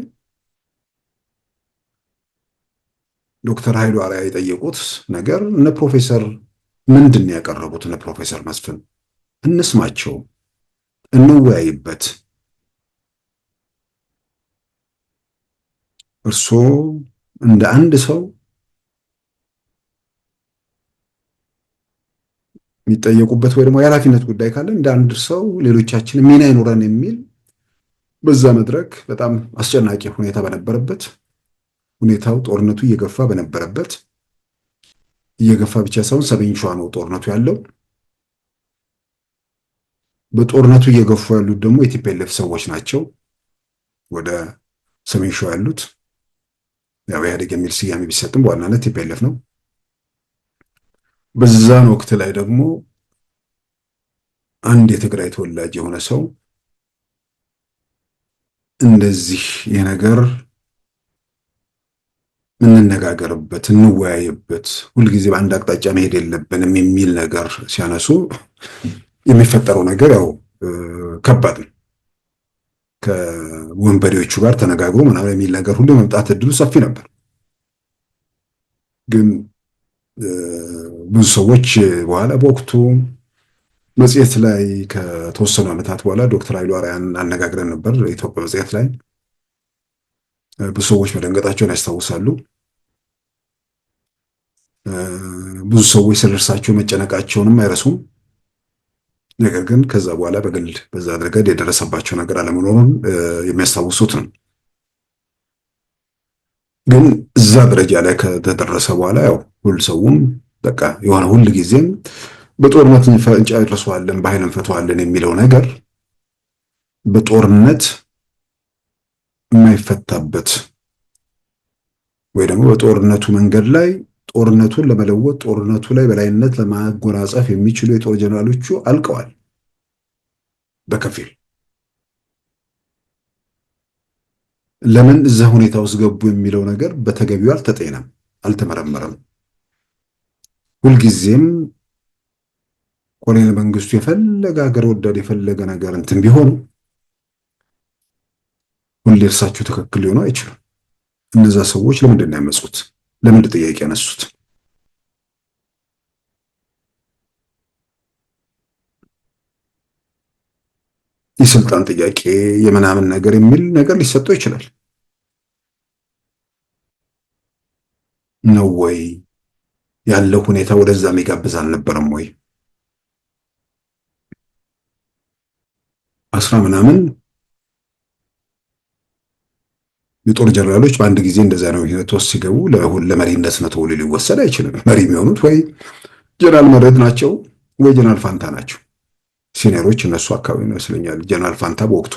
ዶክተር ኃይሉ አርአያ የጠየቁት ነገር እነ ፕሮፌሰር ምንድን ነው ያቀረቡት? እነ ፕሮፌሰር መስፍን እንስማቸው፣ እንወያይበት። እርስዎ እንደ አንድ ሰው የሚጠየቁበት ወይ ደግሞ የኃላፊነት ጉዳይ ካለ እንደ አንድ ሰው ሌሎቻችን ሚና ይኖረን የሚል በዛ መድረክ በጣም አስጨናቂ ሁኔታ በነበረበት ሁኔታው ጦርነቱ እየገፋ በነበረበት እየገፋ ብቻ ሳይሆን ሰሜን ሸዋ ነው ጦርነቱ ያለው። በጦርነቱ እየገፉ ያሉት ደግሞ የቲፒኤልኤፍ ሰዎች ናቸው። ወደ ሰሜን ሸዋ ያሉት ያው ኢህአዴግ የሚል ስያሜ ቢሰጥም በዋናነት ቲፒኤልኤፍ ነው። በዛን ወቅት ላይ ደግሞ አንድ የትግራይ ተወላጅ የሆነ ሰው እንደዚህ የነገር እንነጋገርበት፣ እንወያይበት፣ ሁልጊዜ በአንድ አቅጣጫ መሄድ የለብንም የሚል ነገር ሲያነሱ የሚፈጠረው ነገር ያው ከባድ ነው። ከወንበዴዎቹ ጋር ተነጋግሮ ምናምን የሚል ነገር ሁሉ መምጣት እድሉ ሰፊ ነበር። ግን ብዙ ሰዎች በኋላ በወቅቱ መጽሔት ላይ ከተወሰኑ ዓመታት በኋላ ዶክተር ኃይሉ አርአያን አነጋግረን ነበር የኢትዮጵያ መጽሔት ላይ። ብዙ ሰዎች መደንገጣቸውን ያስታውሳሉ። ብዙ ሰዎች ስለ እርሳቸው መጨነቃቸውንም አይረሱም። ነገር ግን ከዛ በኋላ በግል በዛ ረገድ የደረሰባቸው ነገር አለመኖሩን የሚያስታውሱት ነው። ግን እዛ ደረጃ ላይ ከተደረሰ በኋላ ያው ሁሉ ሰውም በቃ የሆነ ሁል ጊዜም በጦርነት እንጨርሰዋለን በኃይል እንፈተዋለን የሚለው ነገር በጦርነት የማይፈታበት ወይ ደግሞ በጦርነቱ መንገድ ላይ ጦርነቱን ለመለወጥ ጦርነቱ ላይ በላይነት ለማጎናጸፍ የሚችሉ የጦር ጀነራሎቹ አልቀዋል በከፊል። ለምን እዛ ሁኔታ ውስጥ ገቡ የሚለው ነገር በተገቢው አልተጤነም፣ አልተመረመረም። ሁልጊዜም ኮሎኔል መንግስቱ የፈለገ ሀገር ወዳድ የፈለገ ነገር እንትን ቢሆኑ ሁሌ እርሳቸው ትክክል ሊሆኑ አይችሉም። እነዛ ሰዎች ለምንድን ነው ያመጹት? ለምንድን ጥያቄ ያነሱት? የስልጣን ጥያቄ የምናምን ነገር የሚል ነገር ሊሰጠው ይችላል ነው ወይ? ያለው ሁኔታ ወደዛ የሚጋብዝ አልነበረም ወይ? 10 ምናምን የጦር ጀነራሎች በአንድ ጊዜ እንደዛ ነው ተወስ ሲገቡ ለመሪነት ነው ተብሎ ሊወሰድ አይችልም። መሪ የሚሆኑት ወይ ጀነራል መረድ ናቸው ወይ ጀነራል ፋንታ ናቸው። ሲኒየሮች እነሱ አካባቢ ነው ይመስለኛል። ጀነራል ፋንታ በወቅቱ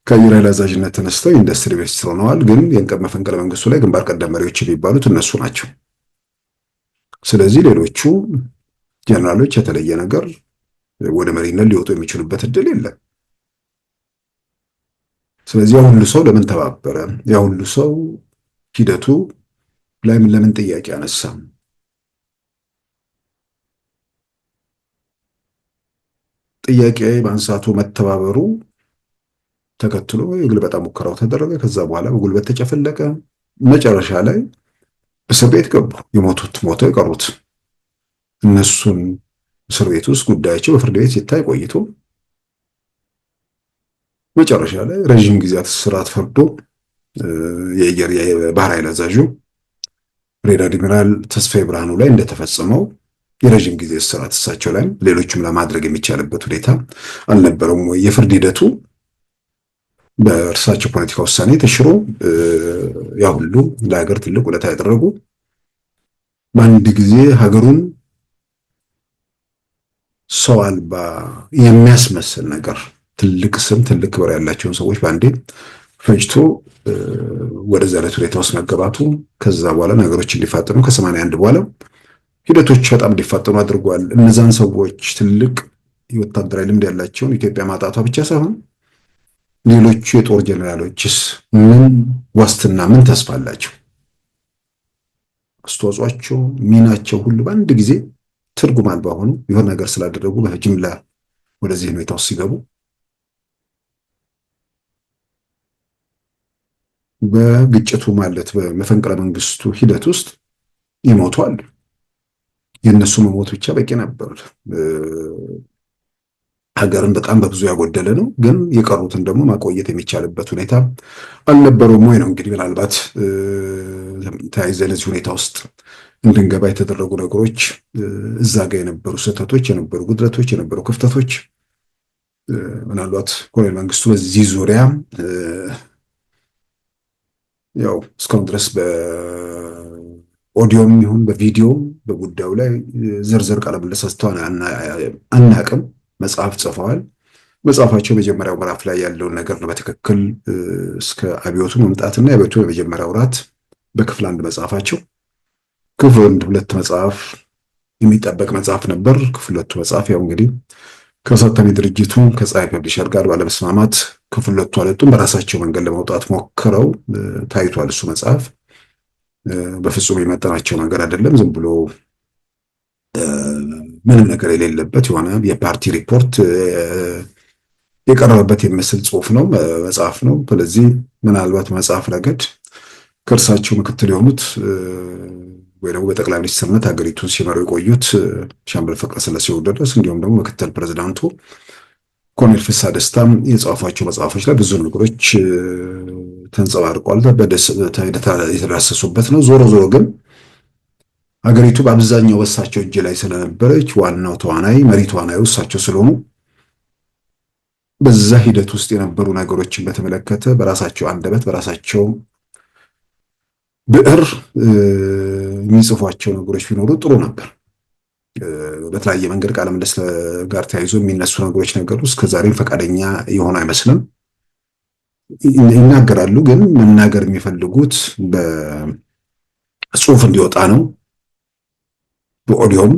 ከአየር ኃይል አዛዥነት ተነስተው ኢንዱስትሪ ሚኒስትር ሆነዋል። ግን የእንቀብ መፈንቅለ መንግስቱ ላይ ግንባር ቀደም መሪዎች የሚባሉት እነሱ ናቸው። ስለዚህ ሌሎቹ ጀነራሎች የተለየ ነገር ወደ መሪነት ሊወጡ የሚችሉበት እድል የለም። ስለዚህ ያ ሁሉ ሰው ለምን ተባበረ? ያ ሁሉ ሰው ሂደቱ ላይ ለምን ጥያቄ አነሳ? ጥያቄ ማንሳቱ መተባበሩ ተከትሎ የግልበጣ ሙከራው ተደረገ። ከዛ በኋላ በጉልበት ተጨፈለቀ። መጨረሻ ላይ እስር ቤት ገቡ። የሞቱት ሞተው የቀሩት እነሱን እስር ቤት ውስጥ ጉዳያቸው በፍርድ ቤት ሲታይ ቆይቶ መጨረሻ ላይ ረዥም ጊዜያት እስራት ፈርዶ የባህር ኃይል አዛዡ ሬድ አድሚራል ተስፋዬ ብርሃኑ ላይ እንደተፈጸመው የረዥም ጊዜ እስራት እሳቸው ላይ ሌሎችም ለማድረግ የሚቻልበት ሁኔታ አልነበረም ወይ? የፍርድ ሂደቱ በእርሳቸው ፖለቲካ ውሳኔ ተሽሮ ያ ሁሉ ለሀገር ትልቅ ውለታ ያደረጉ በአንድ ጊዜ ሀገሩን ሰው አልባ የሚያስመስል ነገር ትልቅ ስም ትልቅ ክብር ያላቸውን ሰዎች በአንዴ ፈጅቶ ወደዛ አይነት ሁኔታ ውስጥ መገባቱ ከዛ በኋላ ነገሮች እንዲፋጠኑ ከ81 በኋላ ሂደቶች በጣም እንዲፋጠኑ አድርጓል። እነዛን ሰዎች ትልቅ የወታደራዊ ልምድ ያላቸውን ኢትዮጵያ ማጣቷ ብቻ ሳይሆን ሌሎቹ የጦር ጀነራሎችስ ምን ዋስትና ምን ተስፋ አላቸው? አስተዋጽኦአቸው ሚናቸው ሁሉ በአንድ ጊዜ ትርጉም አልባ ሆኑ። የሆነ ነገር ስላደረጉ በጅምላ ወደዚህ ሁኔታ ውስጥ ሲገቡ በግጭቱ ማለት በመፈንቅለ መንግስቱ ሂደት ውስጥ ይሞቱ አሉ። የእነሱ መሞት ብቻ በቂ ነበር። ሀገርን በጣም በብዙ ያጎደለ ነው። ግን የቀሩትን ደግሞ ማቆየት የሚቻልበት ሁኔታ አልነበረውም ወይ ነው እንግዲህ ምናልባት ተያይዘን እዚህ ሁኔታ ውስጥ እንድንገባ የተደረጉ ነገሮች እዛ ጋር የነበሩ ስህተቶች፣ የነበሩ ጉድለቶች፣ የነበሩ ክፍተቶች ምናልባት ኮሎኔል መንግስቱ በዚህ ዙሪያ ያው እስካሁን ድረስ በኦዲዮም ይሁን በቪዲዮም በጉዳዩ ላይ ዝርዝር ቃለ ምልልስ ሰጥተው አናቅም። መጽሐፍ ጽፈዋል። መጽሐፋቸው መጀመሪያው ምዕራፍ ላይ ያለውን ነገር ነው በትክክል እስከ አብዮቱ መምጣትና የአብዮቱ የመጀመሪያ ወራት በክፍል 1 መጽሐፋቸው። ክፍል 2 መጽሐፍ የሚጠበቅ መጽሐፍ ነበር። ክፍል 2 መጽሐፍ ያው እንግዲህ ከአሳታሚ ድርጅቱ ከፀሐይ ፐብሊሸር ጋር ባለመስማማት ክፍል 2 አለጡም በራሳቸው መንገድ ለማውጣት ሞክረው ታይቷል። እሱ መጽሐፍ በፍጹም የመጠናቸው ነገር አይደለም። ዝም ብሎ ምንም ነገር የሌለበት የሆነ የፓርቲ ሪፖርት የቀረበበት የሚመስል ጽሁፍ ነው፣ መጽሐፍ ነው። ስለዚህ ምናልባት መጽሐፍ ረገድ ከእርሳቸው ምክትል የሆኑት ወይ ደግሞ በጠቅላይ ሚኒስትርነት ሀገሪቱን ሲመሩ የቆዩት ሻምበል ፍቅረስላሴ ወልደየስ እንዲሁም ደግሞ ምክትል ፕሬዝዳንቱ ኮሎኔል ፍስሐ ደስታም የጻፏቸው መጽሐፎች ላይ ብዙ ነገሮች ተንጸባርቋል፣ የተዳሰሱበት ነው። ዞሮ ዞሮ ግን ሀገሪቱ በአብዛኛው በእሳቸው እጅ ላይ ስለነበረች ዋናው ተዋናይ መሪ ተዋናዩ እሳቸው ስለሆኑ በዛ ሂደት ውስጥ የነበሩ ነገሮችን በተመለከተ በራሳቸው አንደበት በራሳቸው ብዕር የሚጽፏቸው ነገሮች ቢኖሩ ጥሩ ነበር። በተለያየ መንገድ ቃለ ምልልስ ጋር ተያይዞ የሚነሱ ነገሮች ነገሩ እስከዛሬም ፈቃደኛ የሆኑ አይመስልም። ይናገራሉ፣ ግን መናገር የሚፈልጉት በጽሁፍ እንዲወጣ ነው። በኦዲዮም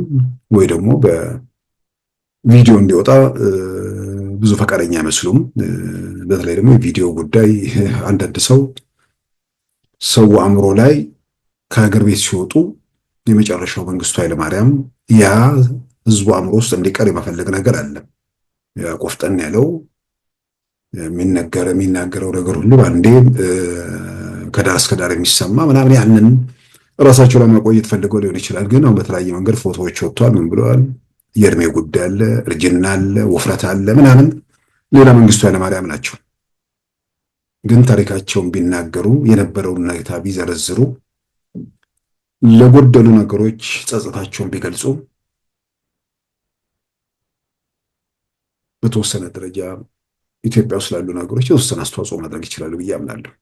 ወይ ደግሞ በቪዲዮ እንዲወጣ ብዙ ፈቃደኛ አይመስሉም። በተለይ ደግሞ የቪዲዮ ጉዳይ አንዳንድ ሰው አእምሮ ላይ ከሀገር ቤት ሲወጡ የመጨረሻው መንግስቱ ኃይለማርያም ያ ህዝቡ አእምሮ ውስጥ እንዲቀር የመፈለግ ነገር አለ። ያ ቆፍጠን ያለው የሚናገረው ነገር ሁሉ አንዴ ከዳር እስከ ዳር የሚሰማ ምናምን ያንን ራሳቸው ለማቆየት ፈልገው ሊሆን ይችላል። ግን አሁን በተለያየ መንገድ ፎቶዎች ወጥተዋል። ምን ብለዋል? የእድሜ ጉዳይ አለ፣ እርጅና አለ፣ ውፍረት አለ ምናምን ሌላ መንግስቱ ኃይለማርያም ናቸው። ግን ታሪካቸውን ቢናገሩ የነበረውን ሁኔታ ቢዘረዝሩ ለጎደሉ ነገሮች ጸጸታቸውን ቢገልጹ በተወሰነ ደረጃ ኢትዮጵያ ውስጥ ላሉ ነገሮች የተወሰነ አስተዋጽኦ ማድረግ ይችላሉ ብዬ አምናለሁ።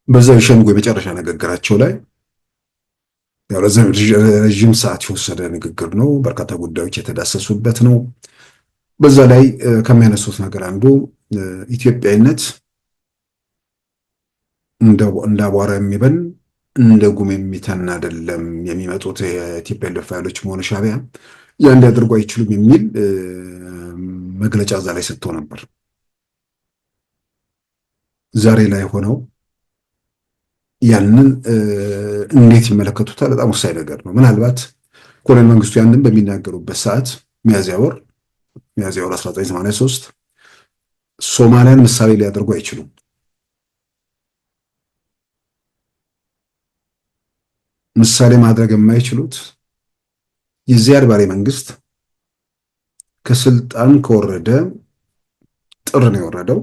በዛ የሸንጎ የመጨረሻ ንግግራቸው ላይ ረዥም ሰዓት የወሰደ ንግግር ነው። በርካታ ጉዳዮች የተዳሰሱበት ነው። በዛ ላይ ከሚያነሱት ነገር አንዱ ኢትዮጵያዊነት እንደ አቧራ የሚበን እንደ ጉም የሚተን አይደለም፣ የሚመጡት የቲፒኤልኤፍ ኃይሎች መሆኑ ሻዕቢያ ያን ሊያደርጉ አይችሉም የሚል መግለጫ እዛ ላይ ሰጥተው ነበር። ዛሬ ላይ ሆነው ያንን እንዴት ይመለከቱታል? በጣም ወሳኝ ነገር ነው። ምናልባት ኮሎኔል መንግስቱ ያንን በሚናገሩበት ሰዓት ሚያዝያ ወር 1983 ሶማሊያን ምሳሌ ሊያደርጉ አይችሉም። ምሳሌ ማድረግ የማይችሉት የዚያድ ባሬ መንግስት ከስልጣን ከወረደ ጥር ነው የወረደው።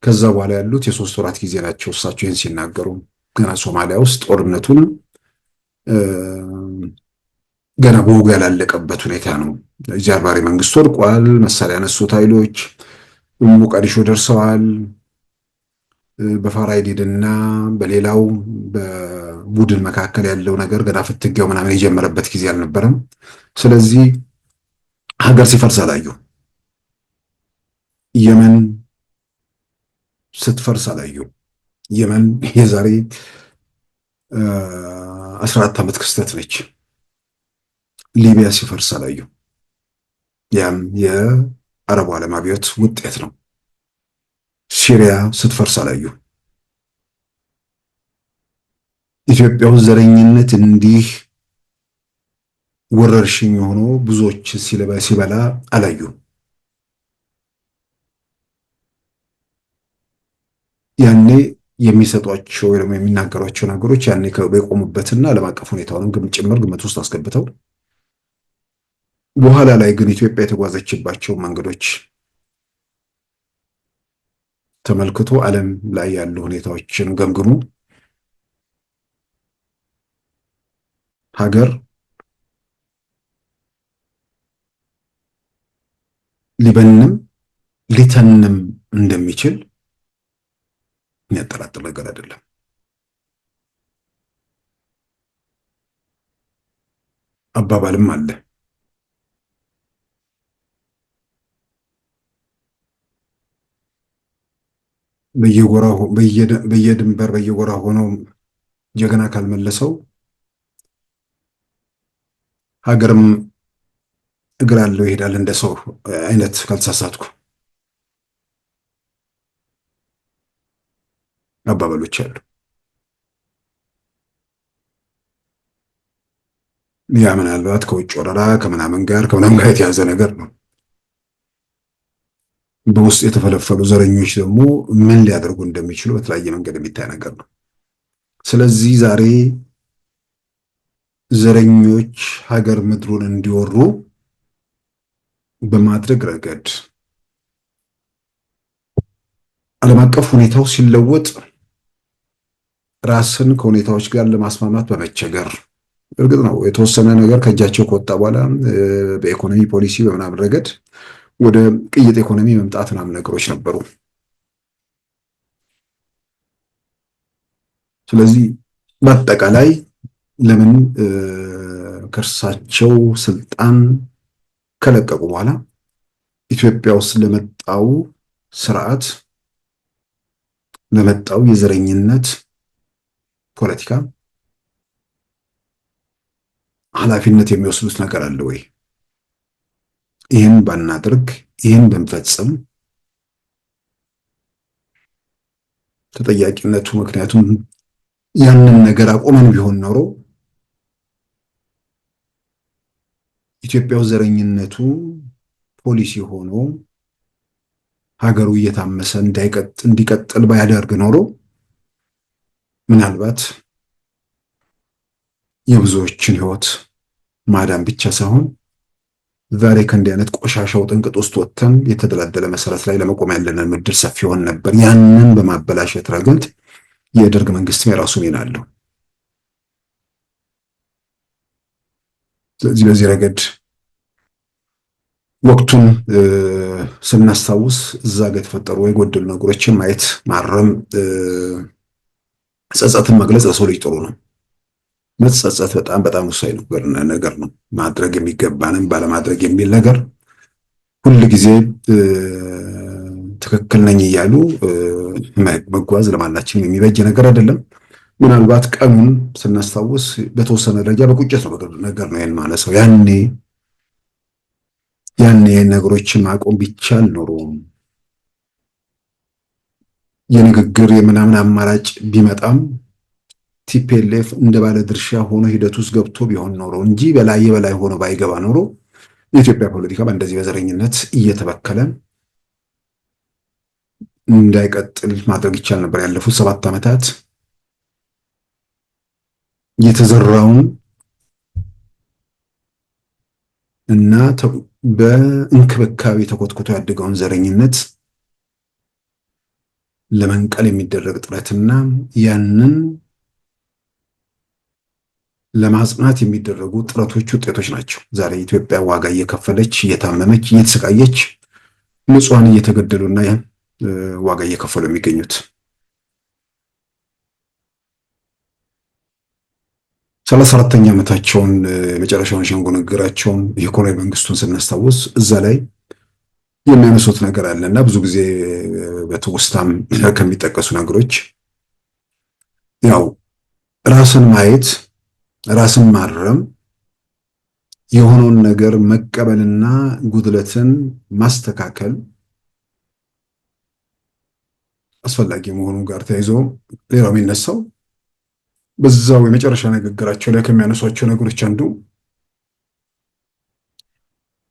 ከዛ በኋላ ያሉት የ3 ወራት ጊዜ ናቸው። እሳቸው ይህን ሲናገሩ ገና ሶማሊያ ውስጥ ጦርነቱን ገና በውጉ ያላለቀበት ሁኔታ ነው። የዚያድ ባሬ መንግስት ወድቋል። መሳሪያ ያነሱት ኃይሎች ሞቃዲሾ ደርሰዋል። በፋራይዲድና በሌላው በቡድን መካከል ያለው ነገር ገና ፍትጊያው ምናምን የጀመረበት ጊዜ አልነበረም። ስለዚህ ሀገር ሲፈርስ አላዩ። የመን ስትፈርስ አላዩ። የመን የዛሬ 14 ዓመት ክስተት ነች። ሊቢያ ሲፈርስ አላዩ። ያም የአረቡ ዓለም አብዮት ውጤት ነው። ሲሪያ ስትፈርስ አላዩ። ኢትዮጵያ ውስጥ ዘረኝነት እንዲህ ወረርሽኝ ሆኖ ብዙዎች ሲበላ አላዩ። ያኔ የሚሰጧቸው ወይ ደግሞ የሚናገሯቸው ነገሮች ያኔ የቆሙበትና ዓለም አቀፍ ሁኔታውንም ጭምር ግምት ውስጥ አስገብተው በኋላ ላይ ግን ኢትዮጵያ የተጓዘችባቸው መንገዶች ተመልክቶ ዓለም ላይ ያሉ ሁኔታዎችን ገምግሙ። ሀገር ሊበንም ሊተንም እንደሚችል የሚያጠራጥር ነገር አይደለም። አባባልም አለ በየድንበር በየጎራ ሆነው ጀግና ካልመለሰው ሀገርም እግር አለው ይሄዳል እንደ ሰው አይነት ካልተሳሳትኩ አባባሎች አሉ። ያ ምናልባት ከውጭ ወረራ ከምናምን ጋር የተያዘ ነገር ነው። በውስጥ የተፈለፈሉ ዘረኞች ደግሞ ምን ሊያደርጉ እንደሚችሉ በተለያየ መንገድ የሚታይ ነገር ነው። ስለዚህ ዛሬ ዘረኞች ሀገር ምድሩን እንዲወሩ በማድረግ ረገድ ዓለም አቀፍ ሁኔታው ሲለወጥ ራስን ከሁኔታዎች ጋር ለማስማማት በመቸገር እርግጥ ነው የተወሰነ ነገር ከእጃቸው ከወጣ በኋላ በኢኮኖሚ ፖሊሲ በምናምን ረገድ ወደ ቅይጥ ኢኮኖሚ መምጣት ምናምን ነገሮች ነበሩ። ስለዚህ በአጠቃላይ ለምን ከእርሳቸው ስልጣን ከለቀቁ በኋላ ኢትዮጵያ ውስጥ ለመጣው ስርዓት ለመጣው የዘረኝነት ፖለቲካ ኃላፊነት የሚወስዱት ነገር አለ ወይ? ይህን ባናደርግ ይህን ብንፈጽም ተጠያቂነቱ ምክንያቱም ያንን ነገር አቆመን ቢሆን ኖሮ ኢትዮጵያው ዘረኝነቱ ፖሊሲ ሆኖ ሀገሩ እየታመሰ እንዲቀጥል ባያደርግ ኖሮ ምናልባት የብዙዎችን ሕይወት ማዳን ብቻ ሳይሆን ዛሬ ከእንዲህ አይነት ቆሻሻው ጥንቅጥ ውስጥ ወጥተን የተደላደለ መሰረት ላይ ለመቆም ያለንን ምድር ሰፊ ሆን ነበር። ያንን በማበላሸት ረገድ የደርግ መንግስትም የራሱ ሚና አለው። ስለዚህ በዚህ ረገድ ወቅቱን ስናስታውስ እዛ ጋር የተፈጠሩ የጎደሉ ነገሮችን ማየት፣ ማረም፣ ጸጸትን መግለጽ ለሰው ልጅ ጥሩ ነው። መጸጸት በጣም በጣም ወሳኝ ነገር ነው። ማድረግ የሚገባንም ባለማድረግ የሚል ነገር ሁል ጊዜ ትክክል ነኝ እያሉ መጓዝ ለማናችንም የሚበጅ ነገር አይደለም። ምናልባት ቀኑን ስናስታውስ በተወሰነ ደረጃ በቁጭት ነገር ነው ያን ማለት ነው። ያኔ ነገሮችን ማቆም ቢቻል ኖሮ የንግግር የምናምን አማራጭ ቢመጣም ቲፒኤልኤፍ እንደ ባለ ድርሻ ሆኖ ሂደት ውስጥ ገብቶ ቢሆን ኖሮ እንጂ በላይ ሆኖ ባይገባ ኖሮ የኢትዮጵያ ፖለቲካ በእንደዚህ በዘረኝነት እየተበከለ እንዳይቀጥል ማድረግ ይቻል ነበር። ያለፉት 7 ዓመታት የተዘራውን እና በእንክብካቤ ተኮትኩቶ ያደገውን ዘረኝነት ለመንቀል የሚደረግ ጥረትና ያንን ለማጽናት የሚደረጉ ጥረቶች ውጤቶች ናቸው ዛሬ ኢትዮጵያ ዋጋ እየከፈለች እየታመመች እየተሰቃየች ንጹሃን እየተገደሉና ዋጋ እየከፈሉ የሚገኙት። 34ኛ ዓመታቸውን የመጨረሻውን ሸንጎ ንግግራቸውን የኮሎኔል መንግስቱን ስናስታውስ እዛ ላይ የሚያነሱት ነገር አለና ብዙ ጊዜ በትውስታም ከሚጠቀሱ ነገሮች ያው ራስን ማየት፣ ራስን ማረም፣ የሆነውን ነገር መቀበልና ጉድለትን ማስተካከል አስፈላጊ መሆኑ ጋር ተያይዞ ሌላው የሚነሳው በዛው የመጨረሻ ንግግራቸው ላይ ከሚያነሷቸው ነገሮች አንዱ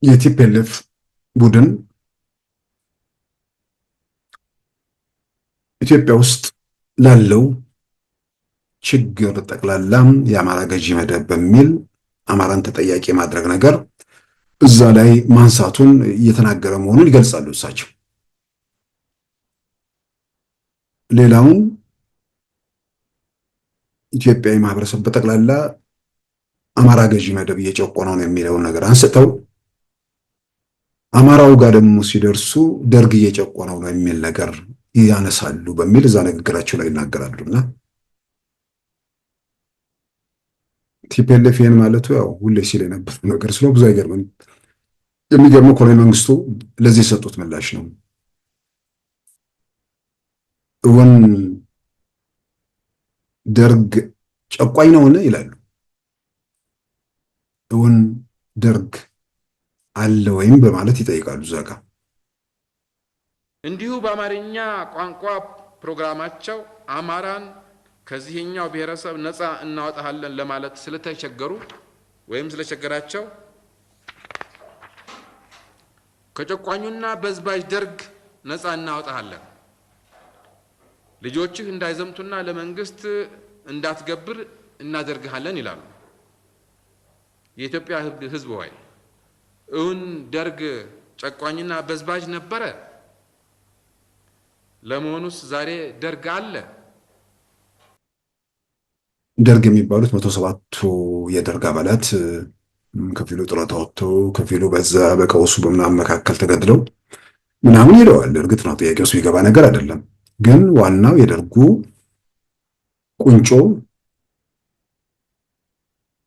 የቲፒኤልኤፍ ቡድን ኢትዮጵያ ውስጥ ላለው ችግር ጠቅላላም የአማራ ገዢ መደብ በሚል አማራን ተጠያቂ ማድረግ ነገር እዛ ላይ ማንሳቱን እየተናገረ መሆኑን ይገልጻሉ እሳቸው። ሌላውን ኢትዮጵያዊ ማህበረሰብ በጠቅላላ አማራ ገዢ መደብ እየጨቆነው ነው የሚለውን ነገር አንስተው አማራው ጋር ደግሞ ሲደርሱ ደርግ እየጨቆነው ነው የሚል ነገር ያነሳሉ በሚል እዛ ንግግራቸው ላይ ይናገራሉና ቲፒኤልኤፍን ማለቱ ያው ሁሌ ሲል የነበረ ነገር ስለሆነ ብዙ አይገርምም። የሚገርመው ኮሎኔል መንግስቱ ለዚህ የሰጡት ምላሽ ነው። እውን ደርግ ጨቋኝ ነውን ይላሉ። እውን ደርግ አለ ወይም በማለት ይጠይቃሉ እዛ ጋር።
እንዲሁ በአማርኛ ቋንቋ ፕሮግራማቸው አማራን ከዚህኛው ብሔረሰብ ነፃ እናወጣለን ለማለት ስለተቸገሩ ወይም ስለቸገራቸው ከጨቋኙና በዝባዥ ደርግ ነፃ እናወጣለን፣ ልጆችህ እንዳይዘምቱና ለመንግስት እንዳትገብር እናደርግሃለን ይላሉ። የኢትዮጵያ ሕዝብ ሆይ እውን ደርግ ጨቋኝና በዝባዥ ነበረ? ለመሆኑስ ዛሬ ደርግ አለ?
ደርግ የሚባሉት 107ቱ የደርግ አባላት ከፊሉ ጡረታ ወጥተው ከፊሉ በዛ በቀውሱ በምናምን መካከል ተገድለው ምናምን ይለዋል። እርግጥ ነው ጥያቄው ውስጥ የሚገባ ነገር አይደለም። ግን ዋናው የደርጉ ቁንጮ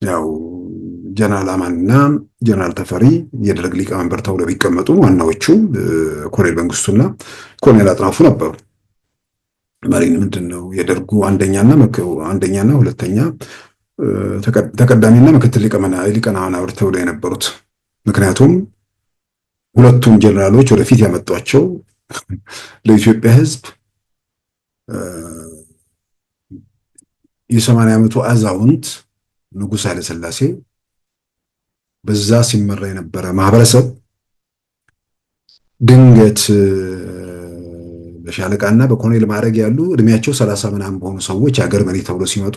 ያው ጀነራል አማንና ጀነራል ተፈሪ የደርግ ሊቀመንበር ተብለው ቢቀመጡ ዋናዎቹ ኮሎኔል መንግስቱና ኮሎኔል አጥናፉ ነበሩ። ማሪን ምንድነው የደርጉ አንደኛና ሁለተኛ ተቀዳሚና ምክትል ሊቀመናብርት ተብለው የነበሩት። ምክንያቱም ሁለቱም ጀነራሎች ወደፊት ያመጧቸው ለኢትዮጵያ ሕዝብ የ80 ዓመቱ አዛውንት ንጉሥ ኃይለ ሥላሴ በዛ ሲመራ የነበረ ማህበረሰብ ድንገት በሻለቃና በኮሎኔል ማዕረግ ያሉ እድሜያቸው 30 ምናምን በሆኑ ሰዎች አገር መሪ ተብሎ ሲመጡ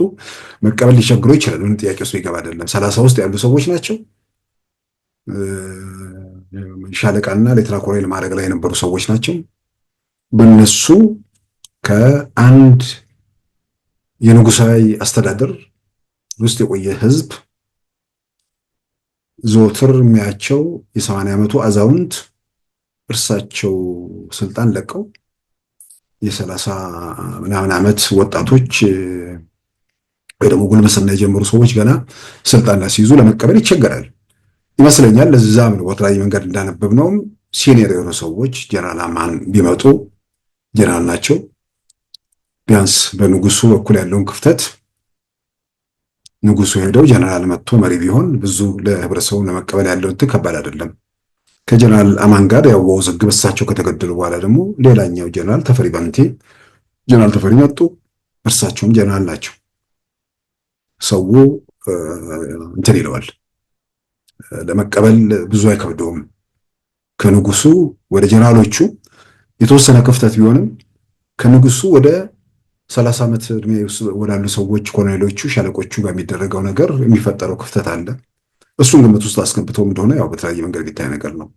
መቀበል ሊቸግረው ይችላል። ምን ጥያቄ ውስጥ ይገባ አይደለም። 30 ውስጥ ያሉ ሰዎች ናቸው። ሻለቃና ሌተና ኮሎኔል ማዕረግ ላይ የነበሩ ሰዎች ናቸው። በእነሱ ከአንድ የንጉሳዊ አስተዳደር ውስጥ የቆየ ህዝብ ዘወትር የሚያቸው የ80 ዓመቱ አዛውንት እርሳቸው ስልጣን ለቀው የ30 ምናምን ዓመት ወጣቶች ወይ ደግሞ ጉልምስና የጀመሩ ሰዎች ገና ስልጣን ሲይዙ ለመቀበል ይቸገራል ይመስለኛል። ለዛም ነው በተለያየ መንገድ እንዳነበብነውም ሲኒየር የሆኑ ሰዎች ጀነራል አማን ቢመጡ ጀነራል ናቸው፣ ቢያንስ በንጉሱ በኩል ያለውን ክፍተት ንጉሱ ሄደው ጀነራል መጥቶ መሪ ቢሆን ብዙ ለህብረተሰቡ ለመቀበል ያለው እንትን ከባድ አይደለም። ከጀነራል አማን ጋር ያው ውዝግብ እሳቸው ከተገደሉ በኋላ ደግሞ ሌላኛው ጀነራል ተፈሪ ባንቴ ጀነራል ተፈሪ መጡ። እርሳቸውም ጀነራል ናቸው። ሰው እንትን ይለዋል፣ ለመቀበል ብዙ አይከብደውም። ከንጉሱ ወደ ጀነራሎቹ የተወሰነ ክፍተት ቢሆንም ከንጉሱ ወደ 30 ዓመት እድሜ ወዳሉ ሰዎች ኮሎኔሎቹ፣ ሻለቆቹ ጋር የሚደረገው ነገር የሚፈጠረው ክፍተት አለ። እሱን ግምት ውስጥ አስገብተው እንደሆነ ያው በተለያየ መንገድ የሚታይ ነገር ነው።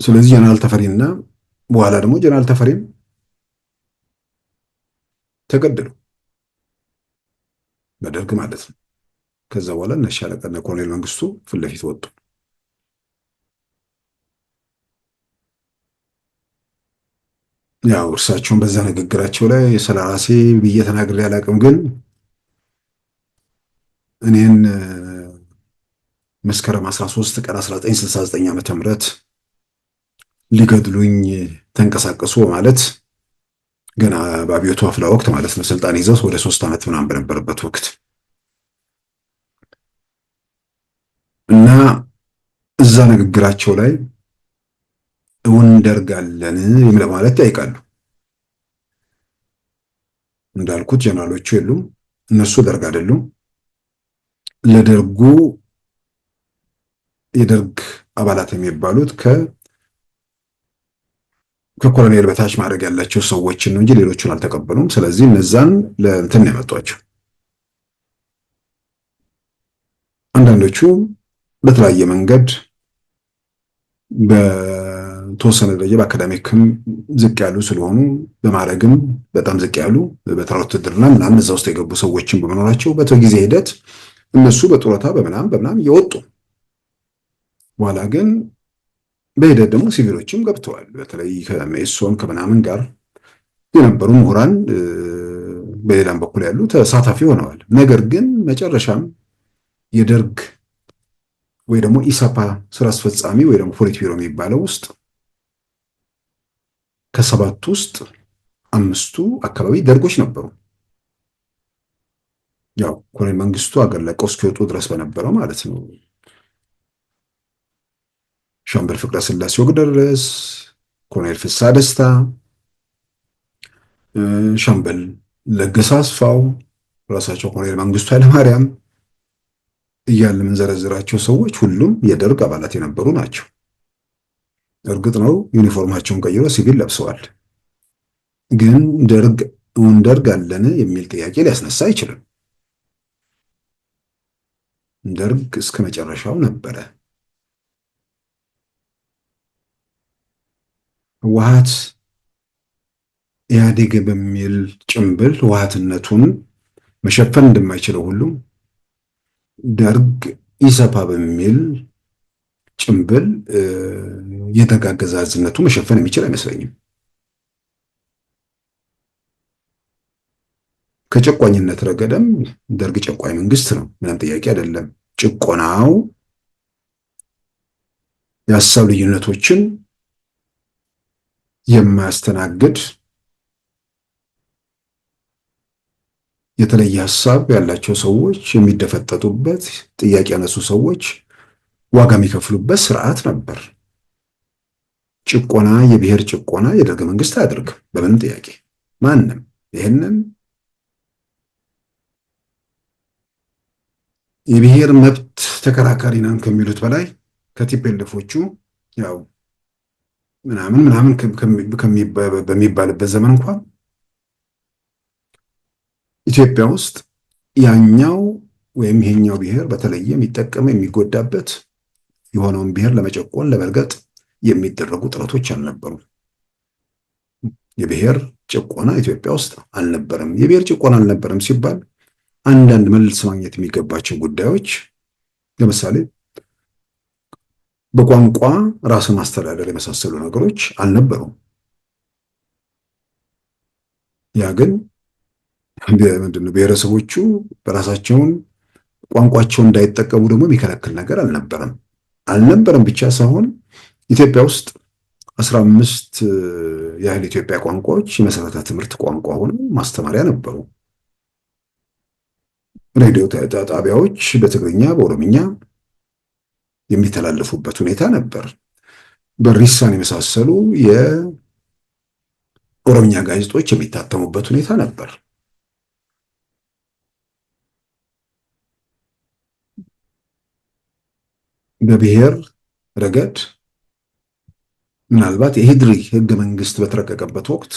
ስለዚህ ጀነራል ተፈሪና በኋላ ደግሞ ጀነራል ተፈሪም ተገደሉ በደርግ ማለት ነው። ከዛ በኋላ እነ ሻለቃና ኮሎኔል መንግስቱ ፊት ለፊት ወጡ። ያው እርሳቸውን በዛ ንግግራቸው ላይ ስለራሴ ብዬ ተናግሬ አላውቅም፣ ግን እኔን መስከረም 13 ቀን 1969 ዓመተ ምህረት ሊገድሉኝ ተንቀሳቀሱ ማለት ገና በአብዮቱ አፍላ ወቅት ማለት ነው። ስልጣን ይዘው ወደ 3 ዓመት ምናምን በነበረበት ወቅት እና እዛ ንግግራቸው ላይ እውን ደርግ አለን ለማለት ያይቃሉ። እንዳልኩት ጀነራሎቹ የሉም፣ እነሱ ደርግ አይደሉም። ለደርጉ የደርግ አባላት የሚባሉት ከኮሎኔል በታች ማድረግ ያላቸው ሰዎችን ነው እንጂ ሌሎቹን አልተቀበሉም። ስለዚህ እነዛን ለእንትን ነው ያመጧቸው። አንዳንዶቹ በተለያየ መንገድ በተወሰነ ደረጃ በአካዳሚክም ዝቅ ያሉ ስለሆኑ በማድረግም በጣም ዝቅ ያሉ በተራ ውትድርና ምናምን እዛ ውስጥ የገቡ ሰዎችን በመኖራቸው በጊዜ ሂደት እነሱ በጡረታ በምናምን የወጡ በኋላ ግን በሂደት ደግሞ ሲቪሎችም ገብተዋል። በተለይ ከመኢሶን ከምናምን ጋር የነበሩ ምሁራን በሌላም በኩል ያሉ ተሳታፊ ሆነዋል። ነገር ግን መጨረሻም የደርግ ወይ ደግሞ ኢሰፓ ስራ አስፈጻሚ ወይ ደግሞ ፖሊት ቢሮ የሚባለው ውስጥ ከ7 ውስጥ 5ቱ አካባቢ ደርጎች ነበሩ። ያው ኮሎኔል መንግስቱ አገር ለቀው እስኪወጡ ድረስ በነበረው ማለት ነው። ሻምበል ፍቅረ ስላሴ ወግደረስ፣ ኮሎኔል ፍስሐ ደስታ፣ ሻምበል ለገሰ አስፋው፣ ራሳቸው ኮሎኔል መንግስቱ ኃይለማርያም እያለ የምንዘረዝራቸው ሰዎች ሁሉም የደርግ አባላት የነበሩ ናቸው። እርግጥ ነው ዩኒፎርማቸውን ቀይሮ ሲቪል ለብሰዋል። ግን ደርግ አለን የሚል ጥያቄ ሊያስነሳ አይችልም። ደርግ እስከ መጨረሻው ነበረ። ህወሓት ኢህአዴግ በሚል ጭምብል ህወሓትነቱን መሸፈን እንደማይችለው ሁሉ ደርግ ኢሰፓ በሚል ጭምብል የደርግ አገዛዝነቱ መሸፈን የሚችል አይመስለኝም። ከጨቋኝነት ረገደም ደርግ ጨቋኝ መንግስት ነው፣ ምንም ጥያቄ አይደለም። ጭቆናው የሀሳብ ልዩነቶችን የማያስተናግድ የተለየ ሀሳብ ያላቸው ሰዎች የሚደፈጠጡበት፣ ጥያቄ ያነሱ ሰዎች ዋጋ የሚከፍሉበት ስርዓት ነበር። ጭቆና፣ የብሔር ጭቆና የደርግ መንግስት አያደርግም በምንም ጥያቄ ማንም። ይህንን የብሔር መብት ተከራካሪ ነን ከሚሉት በላይ ከቲፔልፎቹ ያው ምናምን በሚባልበት ዘመን እንኳን ኢትዮጵያ ውስጥ ያኛው ወይም ይሄኛው ብሔር በተለየ የሚጠቀመው የሚጎዳበት የሆነውን ብሔር ለመጨቆን ለመርገጥ የሚደረጉ ጥረቶች አልነበሩም። የብሔር ጭቆና ኢትዮጵያ ውስጥ አልነበረም። የብሔር ጭቆና አልነበረም ሲባል አንዳንድ መልስ ማግኘት የሚገባቸው ጉዳዮች ለምሳሌ በቋንቋ ራስን ማስተዳደር የመሳሰሉ ነገሮች አልነበሩም። ያ ግን ምንድነው ብሔረሰቦቹ በራሳቸውን ቋንቋቸውን እንዳይጠቀሙ ደግሞ የሚከለክል ነገር አልነበረም ብቻ ሳይሆን ኢትዮጵያ ውስጥ 15 ያህል ኢትዮጵያ ቋንቋዎች የመሰረተ ትምህርት ቋንቋ ሆነው ማስተማሪያ ነበሩ። ሬዲዮ ጣቢያዎች በትግርኛ በኦሮምኛ የሚተላለፉበት ሁኔታ ነበር። በሪሳን የመሳሰሉ የኦሮምኛ ጋዜጦች የሚታተሙበት ሁኔታ ነበር። በብሔር ረገድ ምናልባት የሂድሪ ህገ መንግስት በተረቀቀበት ወቅት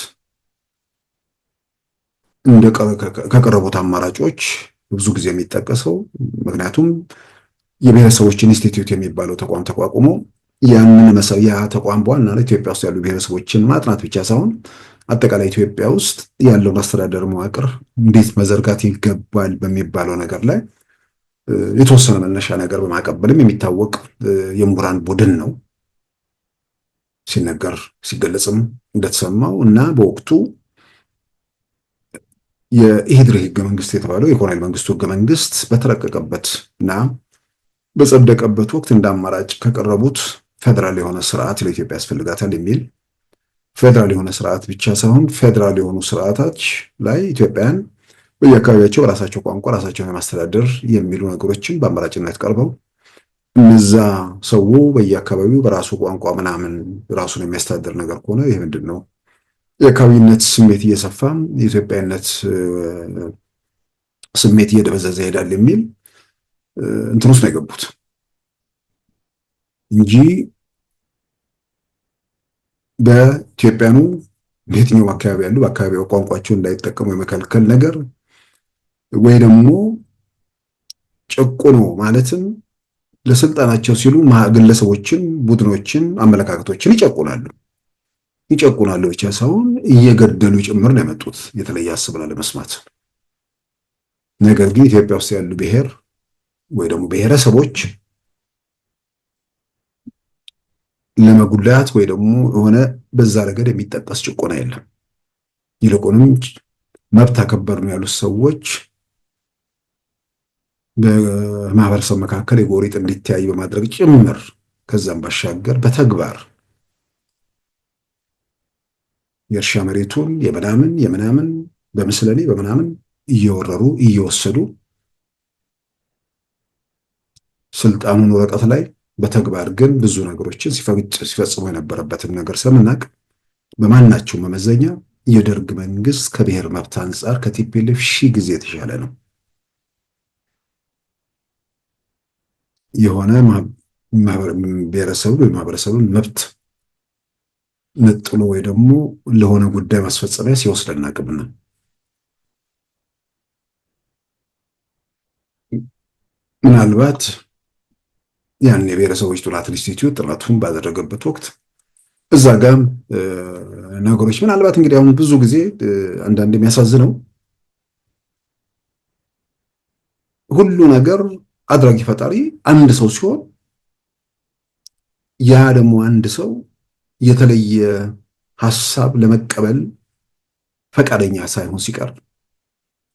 ከቀረቡት አማራጮች ብዙ ጊዜ የሚጠቀሰው ምክንያቱም የብሔረሰቦች ኢንስቲትዩት የሚባለው ተቋም ተቋቁሞ ያንን ያ ተቋም በዋናነት ኢትዮጵያ ውስጥ ያሉ ብሔረሰቦችን ማጥናት ብቻ ሳይሆን አጠቃላይ ኢትዮጵያ ውስጥ ያለውን አስተዳደር መዋቅር እንዴት መዘርጋት ይገባል በሚባለው ነገር ላይ የተወሰነ መነሻ ነገር በማቀበልም የሚታወቅ የምሁራን ቡድን ነው ሲነገር ሲገለጽም እንደተሰማው እና በወቅቱ የኢህድሪ ህገ መንግስት የተባለው የኮሎኔል መንግስቱ ህገ መንግስት በተረቀቀበት እና በጸደቀበት ወቅት እንደ አማራጭ ከቀረቡት ፌደራል የሆነ ስርዓት ለኢትዮጵያ ያስፈልጋታል የሚል ፌደራል የሆነ ስርዓት ብቻ ሳይሆን ፌደራል የሆኑ ስርዓቶች ላይ ኢትዮጵያን በየአካባቢያቸው በራሳቸው ቋንቋ ራሳቸውን የማስተዳደር የሚሉ ነገሮችን በአማራጭነት ቀርበው እነዛ ሰው በየአካባቢው በራሱ ቋንቋ ምናምን ራሱን የሚያስተዳድር ነገር ከሆነ ይሄ ምንድነው የአካባቢነት ስሜት እየሰፋ የኢትዮጵያነት ስሜት እየደበዘዘ ይሄዳል የሚል እንትን ውስጥ ነው የገቡት እንጂ በኢትዮጵያኑ በየትኛው አካባቢ ያሉ በአካባቢው ቋንቋቸውን እንዳይጠቀሙ የመከልከል ነገር ወይ ደግሞ ጨቆኖ ማለትም ለስልጣናቸው ሲሉ ግለሰቦችን፣ ቡድኖችን፣ አመለካከቶችን ይጨቁናሉ ብቻ ሳይሆን እየገደሉ ጭምር ነው የመጡት የተለየ አስብላ ለመስማት። ነገር ግን ኢትዮጵያ ውስጥ ያሉ ብሔር ወይ ደግሞ ብሔረሰቦች ለመጉላት ወይ ደግሞ የሆነ በዛ ረገድ የሚጠቀስ ጭቆና የለም። ይልቁንም መብት አከበርን ያሉት ሰዎች በማህበረሰብ መካከል የጎሪጥ እንዲተያይ በማድረግ ጭምር ከዛም ባሻገር በተግባር የእርሻ መሬቱን የምናምን በምስለኔ በምናምን እየወረሩ እየወሰዱ ስልጣኑን ወረቀት ላይ በተግባር ግን ብዙ ነገሮችን ሲፈጽሙ የነበረበትን ነገር ስለምናውቅ በማናቸው መመዘኛ የደርግ መንግስት ከብሔር መብት አንጻር ከቲፒኤልኤፍ 1000 ጊዜ የተሻለ ነው። የሆነ ማህበረሰቡን መብት ነጥሎ ወይ ደግሞ ለሆነ ጉዳይ ማስፈጸሚያ ሲወስድ አናውቅምና ምናልባት ያን የብሔረሰቦች ጥናት ኢንስቲትዩት ጥናቱን ባደረገበት ወቅት እዛ ጋር ነገሮች ምናልባት እንግዲህ አሁን ብዙ ጊዜ አንዳንድ የሚያሳዝነው ሁሉ ነገር አድራጊ ፈጣሪ አንድ ሰው ሲሆን ያ ደግሞ አንድ ሰው የተለየ ሐሳብ ለመቀበል ፈቃደኛ ሳይሆን ሲቀር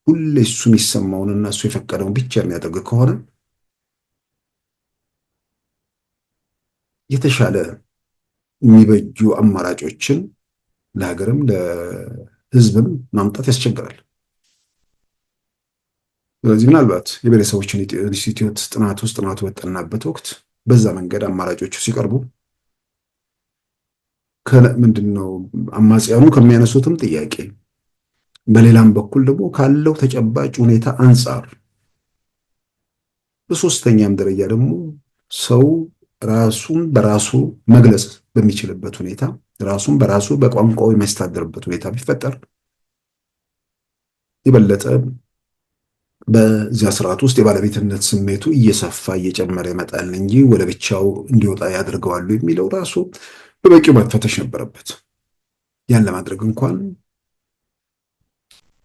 ሁሌ እሱ የሚሰማውንና እሱ የፈቀደውን ብቻ የሚያደርግ ከሆነ የተሻለ የሚበጁ አማራጮችን ለሀገርም ለሕዝብም ማምጣት ያስቸግራል። ስለዚህ ምናልባት የብሔረሰቦችን ኢንስቲትዩት ጥናቱ በጠናበት ወቅት በዛ መንገድ አማራጮቹ ሲቀርቡ ምንድነው አማጽያኑ ከሚያነሱትም ጥያቄ በሌላም በኩል ደግሞ ካለው ተጨባጭ ሁኔታ አንጻር በሶስተኛም ደረጃ ደግሞ ሰው ራሱን በራሱ መግለጽ በሚችልበት ሁኔታ ራሱን በራሱ በቋንቋው የሚያስተዳድርበት ሁኔታ ቢፈጠር የበለጠ በዚያ ስርዓት ውስጥ የባለቤትነት ስሜቱ እየሰፋ እየጨመረ ይመጣል እንጂ ወደ ብቻው እንዲወጣ ያደርገዋል የሚለው ራሱ በበቂው መፈተሽ ነበረበት። ያን ለማድረግ እንኳን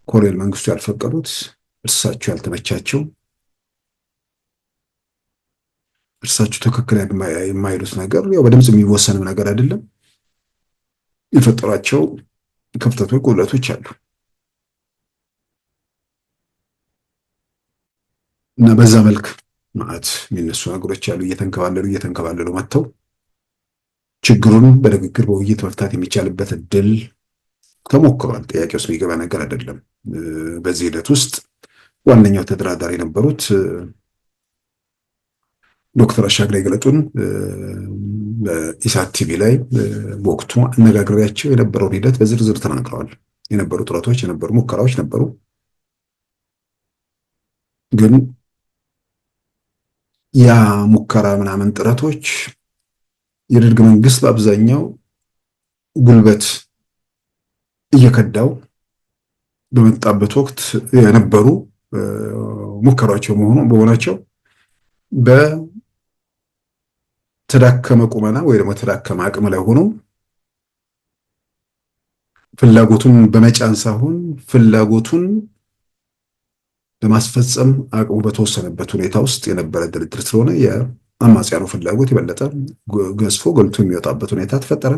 ኮሎኔል መንግስቱ ያልፈቀዱት እርሳቸው ያልተመቻቸው እርሳቸው ትክክል የማይሉት ነገር ያው በድምጽ የሚወሰንም ነገር አይደለም። የፈጠራቸው ክፍተቶች፣ ጉድለቶች አሉ እና በዛ መልክ ማለት የሚነሱ ነገሮች አሉ። እየተንከባለሉ መጥተው ችግሩን በንግግር በውይይት መፍታት የሚቻልበት እድል ተሞክሯል። ጥያቄ ውስጥ የሚገባ ነገር አይደለም። በዚህ ሂደት ውስጥ ዋነኛው ተደራዳሪ የነበሩት ዶክተር አሻግሬ ገለጡን በኢሳት ቲቪ ላይ በወቅቱ አነጋግሬያቸው የነበረውን ሂደት በዝርዝር ተናግረዋል። የነበሩ ጥረቶች፣ የነበሩ ሙከራዎች ነበሩ። ግን ያ ሙከራ ምናምን ጥረቶች የደርግ መንግስት በአብዛኛው ጉልበት እየከዳው በመጣበት ወቅት የነበሩ ሙከራዎች በመሆናቸው በተዳከመ ቁመና ወይ ደግሞ ተዳከመ አቅም ላይ ሆኖ ፍላጎቱን በመጫን ሳይሆን ፍላጎቱን ለማስፈጸም አቅሙ በተወሰነበት ሁኔታ ውስጥ የነበረ ድርድር ስለሆነ የአማጽያኑ ፍላጎት የበለጠ ገዝፎ ጎልቶ የሚወጣበት ሁኔታ ተፈጠረ።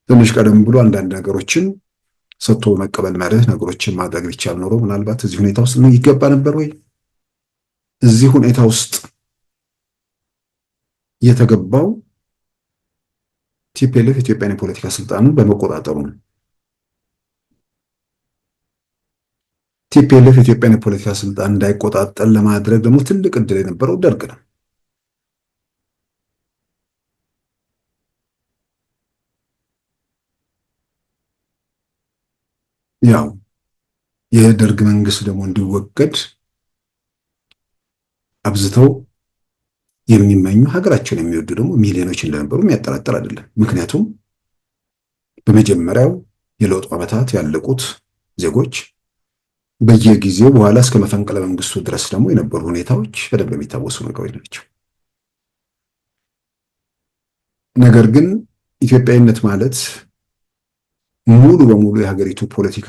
ትንሽ ቀደም ብሎ አንዳንድ ነገሮችን ሰጥቶ መቀበል መርህ ነገሮችን ማድረግ ቢቻል ኖሮ ምናልባት እዚህ ሁኔታ ውስጥ ይገባ ነበር ወይ? እዚህ ሁኔታ ውስጥ የተገባው ቲፒኤልኤፍ ኢትዮጵያን የፖለቲካ ስልጣኑን በመቆጣጠሩ ነው። ቲፒኤልኤፍ ኢትዮጵያን የፖለቲካ ስልጣን እንዳይቆጣጠር ለማድረግ ደግሞ ትልቅ እድል የነበረው ደርግ ነው። ያው የደርግ መንግስት ደግሞ እንዲወገድ አብዝተው የሚመኙ ሀገራቸውን የሚወዱ ደግሞ ሚሊዮኖች እንደነበሩ የሚያጠራጥር አይደለም። ምክንያቱም በመጀመሪያው የለውጥ ዓመታት ያለቁት ዜጎች በየጊዜው በኋላ እስከ መፈንቅለ መንግስቱ ድረስ ደግሞ የነበሩ ሁኔታዎች በደንብ የሚታወሱ ነገሮች ናቸው። ነገር ግን ኢትዮጵያዊነት ማለት ሙሉ በሙሉ የሀገሪቱ ፖለቲካ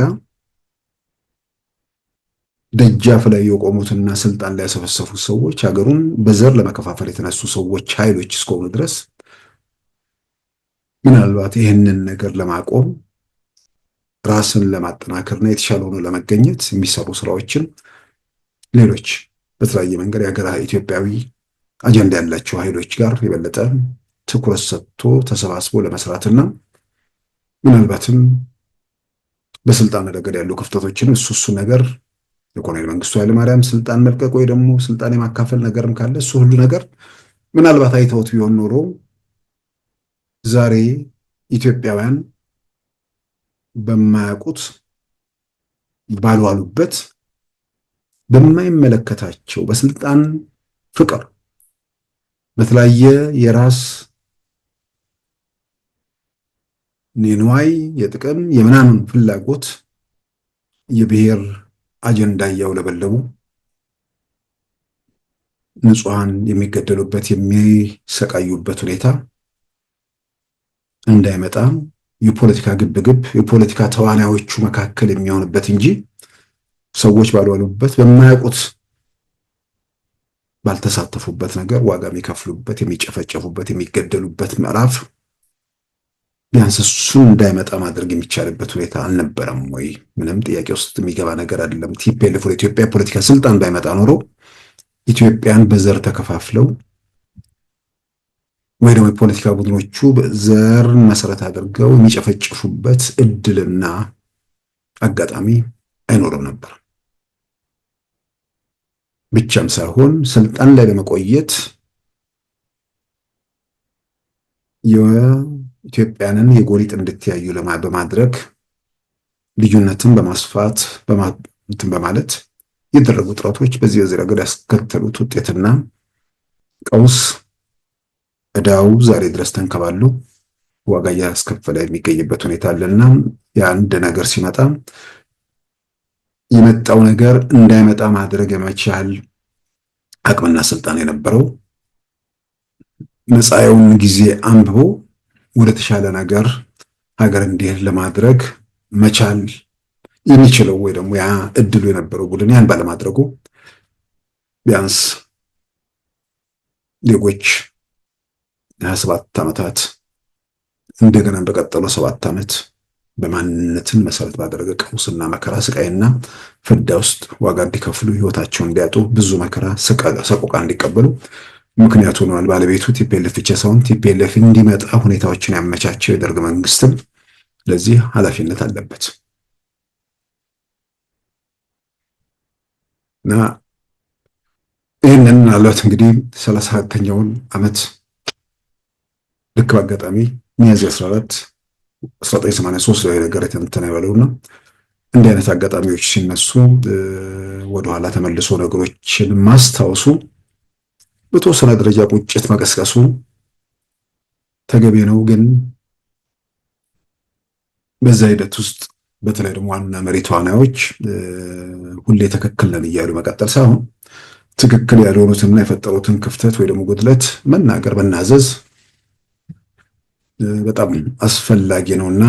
ደጃፍ ላይ የቆሙትና ስልጣን ላይ ያሰፈሰፉት ሰዎች ሀገሩን በዘር ለመከፋፈል የተነሱ ሰዎች ኃይሎች እስከሆኑ ድረስ ምናልባት ይህንን ነገር ለማቆም ራስን ለማጠናከርና የተሻለ ሆኖ ለመገኘት የሚሰሩ ስራዎችን ሌሎች በተለያየ መንገድ የሀገር ኢትዮጵያዊ አጀንዳ ያላቸው ኃይሎች ጋር የበለጠ ትኩረት ሰጥቶ ተሰባስቦ ለመስራትና ምናልባትም በስልጣን ረገድ ያሉ ክፍተቶችን እሱ ነገር የኮሎኔል መንግስቱ ኃይለማርያም ስልጣን መልቀቅ ወይ ደግሞ ስልጣን የማካፈል ነገርም ካለ እሱ ሁሉ ነገር ምናልባት አይተውት ቢሆን ኖሮ ዛሬ ኢትዮጵያውያን በማያውቁት ባልዋሉበት በማይመለከታቸው በስልጣን ፍቅር በተለያየ የራስ ንዋይ የጥቅም የምናምን ፍላጎት የብሔር አጀንዳ ያውለበለቡ ንጹሃን የሚገደሉበት የሚሰቃዩበት ሁኔታ እንዳይመጣ የፖለቲካ ግብግብ የፖለቲካ ተዋናዮቹ መካከል የሚሆንበት እንጂ ሰዎች ባልዋሉበት በማያውቁት ባልተሳተፉበት ነገር ዋጋ የሚከፍሉበት የሚጨፈጨፉበት የሚገደሉበት ምዕራፍ ቢያንስ እሱን እንዳይመጣ ማድረግ የሚቻልበት ሁኔታ አልነበረም ወይ? ምንም ጥያቄ ውስጥ የሚገባ ነገር አይደለም። ቲፒኤልኤፍ ወደ ኢትዮጵያ ፖለቲካ ስልጣን ባይመጣ ኖሮ ኢትዮጵያን በዘር ተከፋፍለው ወይ ደግሞ የፖለቲካ ቡድኖቹ በዘር መሰረት አድርገው የሚጨፈጭፉበት እድልና አጋጣሚ አይኖርም ነበር። ብቻም ሳይሆን ስልጣን ላይ ለመቆየት የኢትዮጵያንን የጎሪጥ እንድትያዩ በማድረግ ልዩነትን በማስፋት በማለት የደረጉ ጥረቶች በዚህ ረገድ ያስከተሉት ውጤትና ቀውስ እዳው ዛሬ ድረስ ተንከባሉ ዋጋ ያስከፈለ የሚገኝበት ሁኔታ አለና የአንድ ነገር ሲመጣ የመጣው ነገር እንዳይመጣ ማድረግ የመቻል አቅምና ስልጣን የነበረው መጻኤውን ጊዜ አንብቦ ወደ ተሻለ ነገር ሀገር እንዲሄድ ለማድረግ መቻል የሚችለው ወይ ደግሞ ያ እድሉ የነበረው ቡድን ያን ባለማድረጉ ቢያንስ ሌጎች 27 ዓመታት እንደገና በቀጠለው 7 ዓመት በማንነትን መሰረት ባደረገ ቀውስና መከራ ስቃይና ፍዳ ውስጥ ዋጋ እንዲከፍሉ ህይወታቸውን እንዲያጡ ብዙ መከራ ሰቆቃ እንዲቀበሉ ምክንያቱ ሆኗል። ባለቤቱ ቲፒኤልኤፍ ብቻ ሳይሆን ቲፒኤልኤፍ እንዲመጣ ሁኔታዎችን ያመቻቸው የደርግ መንግስትም ለዚህ ኃላፊነት አለበት እና ይህንን ምናልባት እንግዲህ 34ኛውን ዓመት ልክ በአጋጣሚ ሚያዝያ 14 1983 ላይ ነገር የተነተነ ያለውና እንዲህ አይነት አጋጣሚዎች ሲነሱ ወደኋላ ተመልሶ ነገሮችን ማስታወሱ በተወሰነ ደረጃ ቁጭት መቀስቀሱ ተገቢ ነው። ግን በዛ ሂደት ውስጥ በተለይ ደግሞ ዋና መሪ ተዋናዮች ሁሌ ትክክል ነን እያሉ መቀጠል ሳይሆን ትክክል ያልሆኑትና የፈጠሩትን ክፍተት ወይ ደግሞ ጉድለት መናገር መናዘዝ በጣም አስፈላጊ ነውና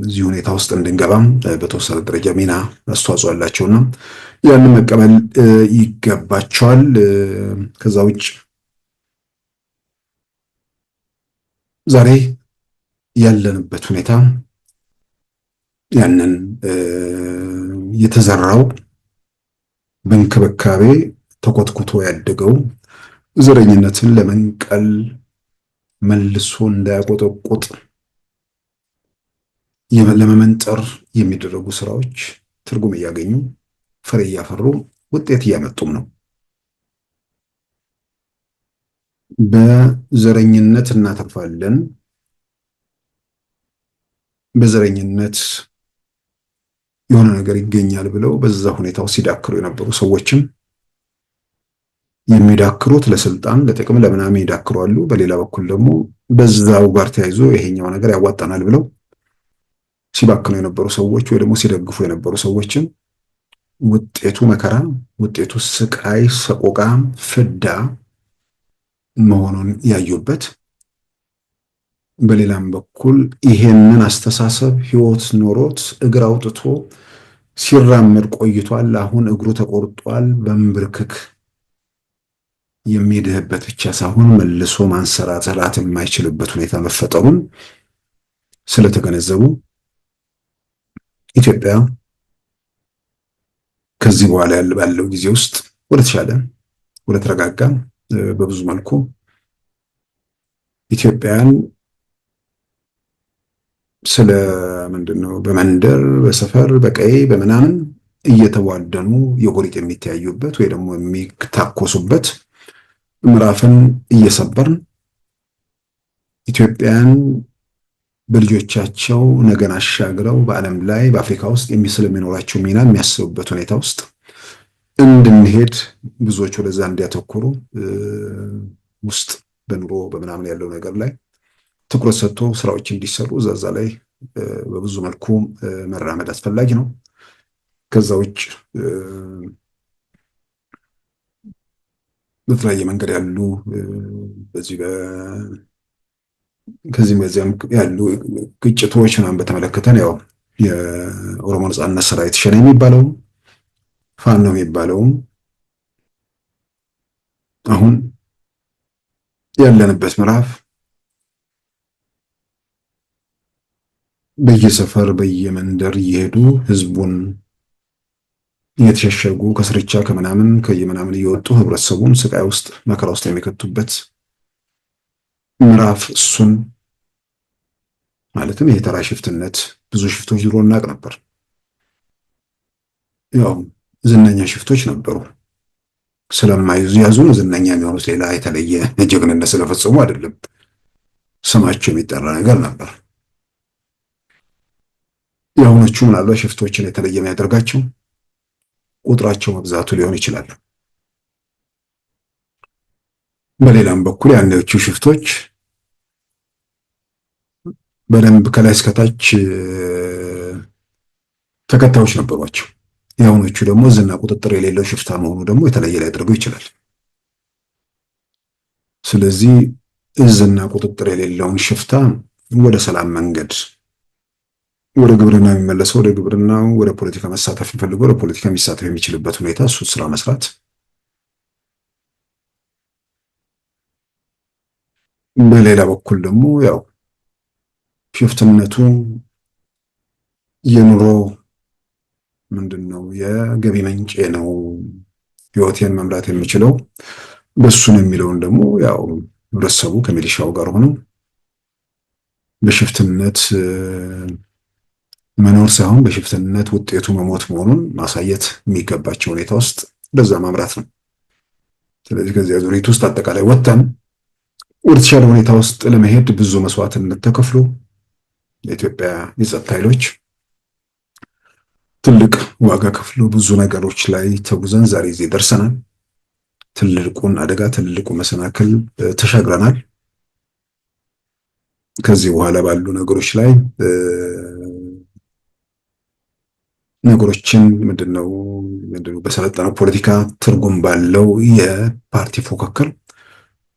እዚህ ሁኔታ ውስጥ እንድንገባም በተወሰነ ደረጃ ሚና አስተዋጽኦ አላቸውና ያንን መቀበል ይገባቸዋል። ከዛ ውጭ ዛሬ ያለንበት ሁኔታ ያንን የተዘራው በእንክብካቤ ተኮትኩቶ ያደገው ዘረኝነትን ለመንቀል መልሶ እንዳያቆጠቁጥ ለመመንጠር የሚደረጉ ስራዎች ትርጉም እያገኙ ፍሬ እያፈሩ ውጤት እያመጡም ነው። በዘረኝነት እናተርፋለን፣ በዘረኝነት የሆነ ነገር ይገኛል ብለው በዛ ሁኔታው ሲዳክሩ የነበሩ ሰዎችም የሚዳክሩት ለስልጣን ለጥቅም ለምናምን ይዳክራሉ። በሌላ በኩል ደግሞ በዛው ጋር ተያይዞ ይሄኛው ነገር ያዋጣናል ብለው ሲባክኑ የነበሩ ሰዎች ወይ ደግሞ ሲደግፉ የነበሩ ሰዎችን ውጤቱ መከራ፣ ውጤቱ ስቃይ፣ ሰቆቃ፣ ፍዳ መሆኑን ያዩበት፣ በሌላም በኩል ይሄንን አስተሳሰብ ህይወት ኖሮት እግር አውጥቶ ሲራመድ ቆይቷል። አሁን እግሩ ተቆርጧል። በንብርክክ የሚድህበት ብቻ ሳይሆን መልሶ ማንሰራራት የማይችልበት ሁኔታ መፈጠሩን ስለተገነዘቡ ኢትዮጵያ ከዚህ በኋላ ባለው ጊዜ ውስጥ ወደ ተሻለ ወደ ተረጋጋ በብዙ መልኩ ኢትዮጵያን ስለ ምንድነው በመንደር በሰፈር በቀይ በመናምን እየተዋደኑ የጎሪጥ የሚተያዩበት ወይ ደግሞ የሚታኮሱበት ምዕራፍን እየሰበርን ኢትዮጵያን በልጆቻቸው ነገን አሻግረው በዓለም ላይ በአፍሪካ ውስጥ ስለሚኖራቸው ሚና የሚያስቡበት ሁኔታ ውስጥ እንድንሄድ ብዙዎች ወደዛ እንዲያተኩሩ ውስጥ በኑሮ በምናምን ያለው ነገር ላይ ትኩረት ሰጥቶ ስራዎች እንዲሰሩ እዛ ላይ በብዙ መልኩ መራመድ አስፈላጊ ነው። ከዛ ውጭ በተለያየ መንገድ ያሉ ከዚህም በዚያም ያሉ ግጭቶች ምናምን በተመለከተ ያው የኦሮሞ ነጻነት ሰራዊት ሸኔ የሚባለው ፋኖ የሚባለው አሁን ያለንበት ምዕራፍ በየሰፈር በየመንደር እየሄዱ ህዝቡን እየተሸሸጉ ከስርቻ ከምናምን ከየምናምን እየወጡ ህብረተሰቡን ስቃይ ውስጥ መከራ ውስጥ የሚከቱበት ምዕራፍ እሱን ማለትም የተራ ሽፍትነት ብዙ ሽፍቶች ድሮ እናቅ ነበር። ያው ዝነኛ ሽፍቶች ነበሩ። ስለማይያዙ ዝነኛ የሚሆኑት ሌላ የተለየ ጀግንነት ስለፈጸሙ አይደለም፣ ስማቸው የሚጠራ ነገር ነበር። የአሁኖቹ ምናልባት ሽፍቶችን የተለየ የሚያደርጋቸው ቁጥራቸው መብዛቱ ሊሆን ይችላል። በሌላም በኩል ያኔዎቹ ሽፍቶች በደንብ ከላይ እስከታች ተከታዮች ነበሯቸው። የአሁኖቹ ደግሞ ዝና ቁጥጥር የሌለው ሽፍታ መሆኑ ደግሞ የተለየ ሊያደርገው ይችላል። ስለዚህ ዝና ቁጥጥር የሌለውን ሽፍታ ወደ ሰላም መንገድ ወደ ግብርና የሚመለሰው ወደ ግብርናው ወደ ፖለቲካ መሳተፍ የሚፈልገው ወደ ፖለቲካ የሚሳተፍ የሚችልበት ሁኔታ እሱ ስራ መስራት፣ በሌላ በኩል ደግሞ ያው ሽፍትነቱ የኑሮ ምንድነው የገቢ ምንጭ ነው፣ ህይወቴን መምራት የሚችለው በሱ ነው የሚለውን ደግሞ ያው ህብረተሰቡ ከሚሊሻው ጋር ሆኖ በሽፍትነት መኖር ሳይሆን በሽፍትነት ውጤቱ መሞት መሆኑን ማሳየት የሚገባቸው ሁኔታ ውስጥ በዛ ማምራት ነው። ስለዚህ ከዚያ ዙሪት ውስጥ አጠቃላይ ወጥተን ወደ ተሻለ ሁኔታ ውስጥ ለመሄድ ብዙ መስዋዕትነት ተከፍሎ የኢትዮጵያ የጸጥታ ኃይሎች ትልቅ ዋጋ ከፍሎ ብዙ ነገሮች ላይ ተጉዘን ዛሬ እዚህ ደርሰናል። ትልቁን አደጋ ትልቁ መሰናክል ተሻግረናል። ከዚህ በኋላ ባሉ ነገሮች ላይ ነገሮችን ምንድነው በሰለጠነው ፖለቲካ ትርጉም ባለው የፓርቲ ፉክክር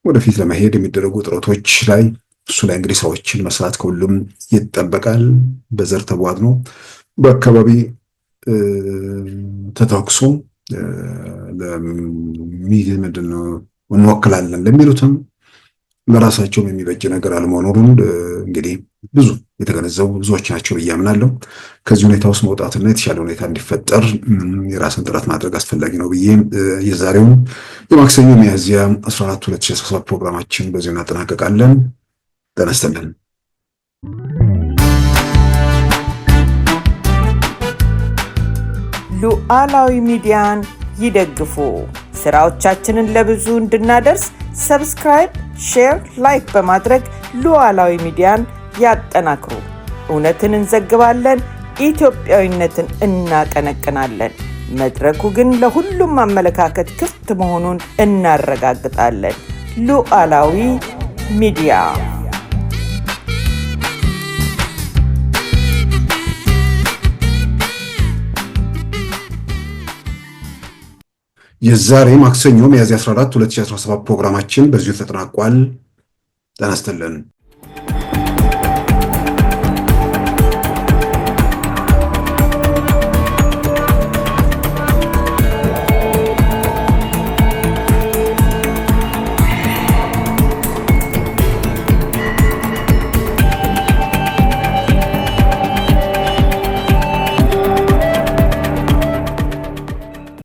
ወደፊት ለመሄድ የሚደረጉ ጥረቶች ላይ እሱ ላይ እንግዲህ ሰዎችን መስራት ከሁሉም ይጠበቃል። በዘር ተቧድኖ በአካባቢ ተታክሶ ምንድነው እንወክላለን ለሚሉትም ለራሳቸውም የሚበጅ ነገር አለመኖሩን እንግዲህ ብዙ የተገነዘቡ ብዙዎች ናቸው ብዬ አምናለሁ። ከዚህ ሁኔታ ውስጥ መውጣትና የተሻለ ሁኔታ እንዲፈጠር የራስን ጥረት ማድረግ አስፈላጊ ነው ብዬ የዛሬውን የማክሰኞ ሚያዝያ 14 2017 ፕሮግራማችን በዚህ እናጠናቀቃለን። ጤና ይስጥልን።
ሉዓላዊ ሚዲያን ይደግፉ። ስራዎቻችንን ለብዙ እንድናደርስ ሰብስክራይብ፣ ሼር፣ ላይክ በማድረግ ሉዓላዊ ሚዲያን ያጠናክሩ። እውነትን እንዘግባለን፣ ኢትዮጵያዊነትን እናቀነቅናለን። መድረኩ ግን ለሁሉም አመለካከት ክፍት መሆኑን እናረጋግጣለን። ሉዓላዊ ሚዲያ
የዛሬ ማክሰኞ ሚያዝያ 14 2017 ፕሮግራማችን በዚሁ ተጠናቋል። ጤና ይስጥልን።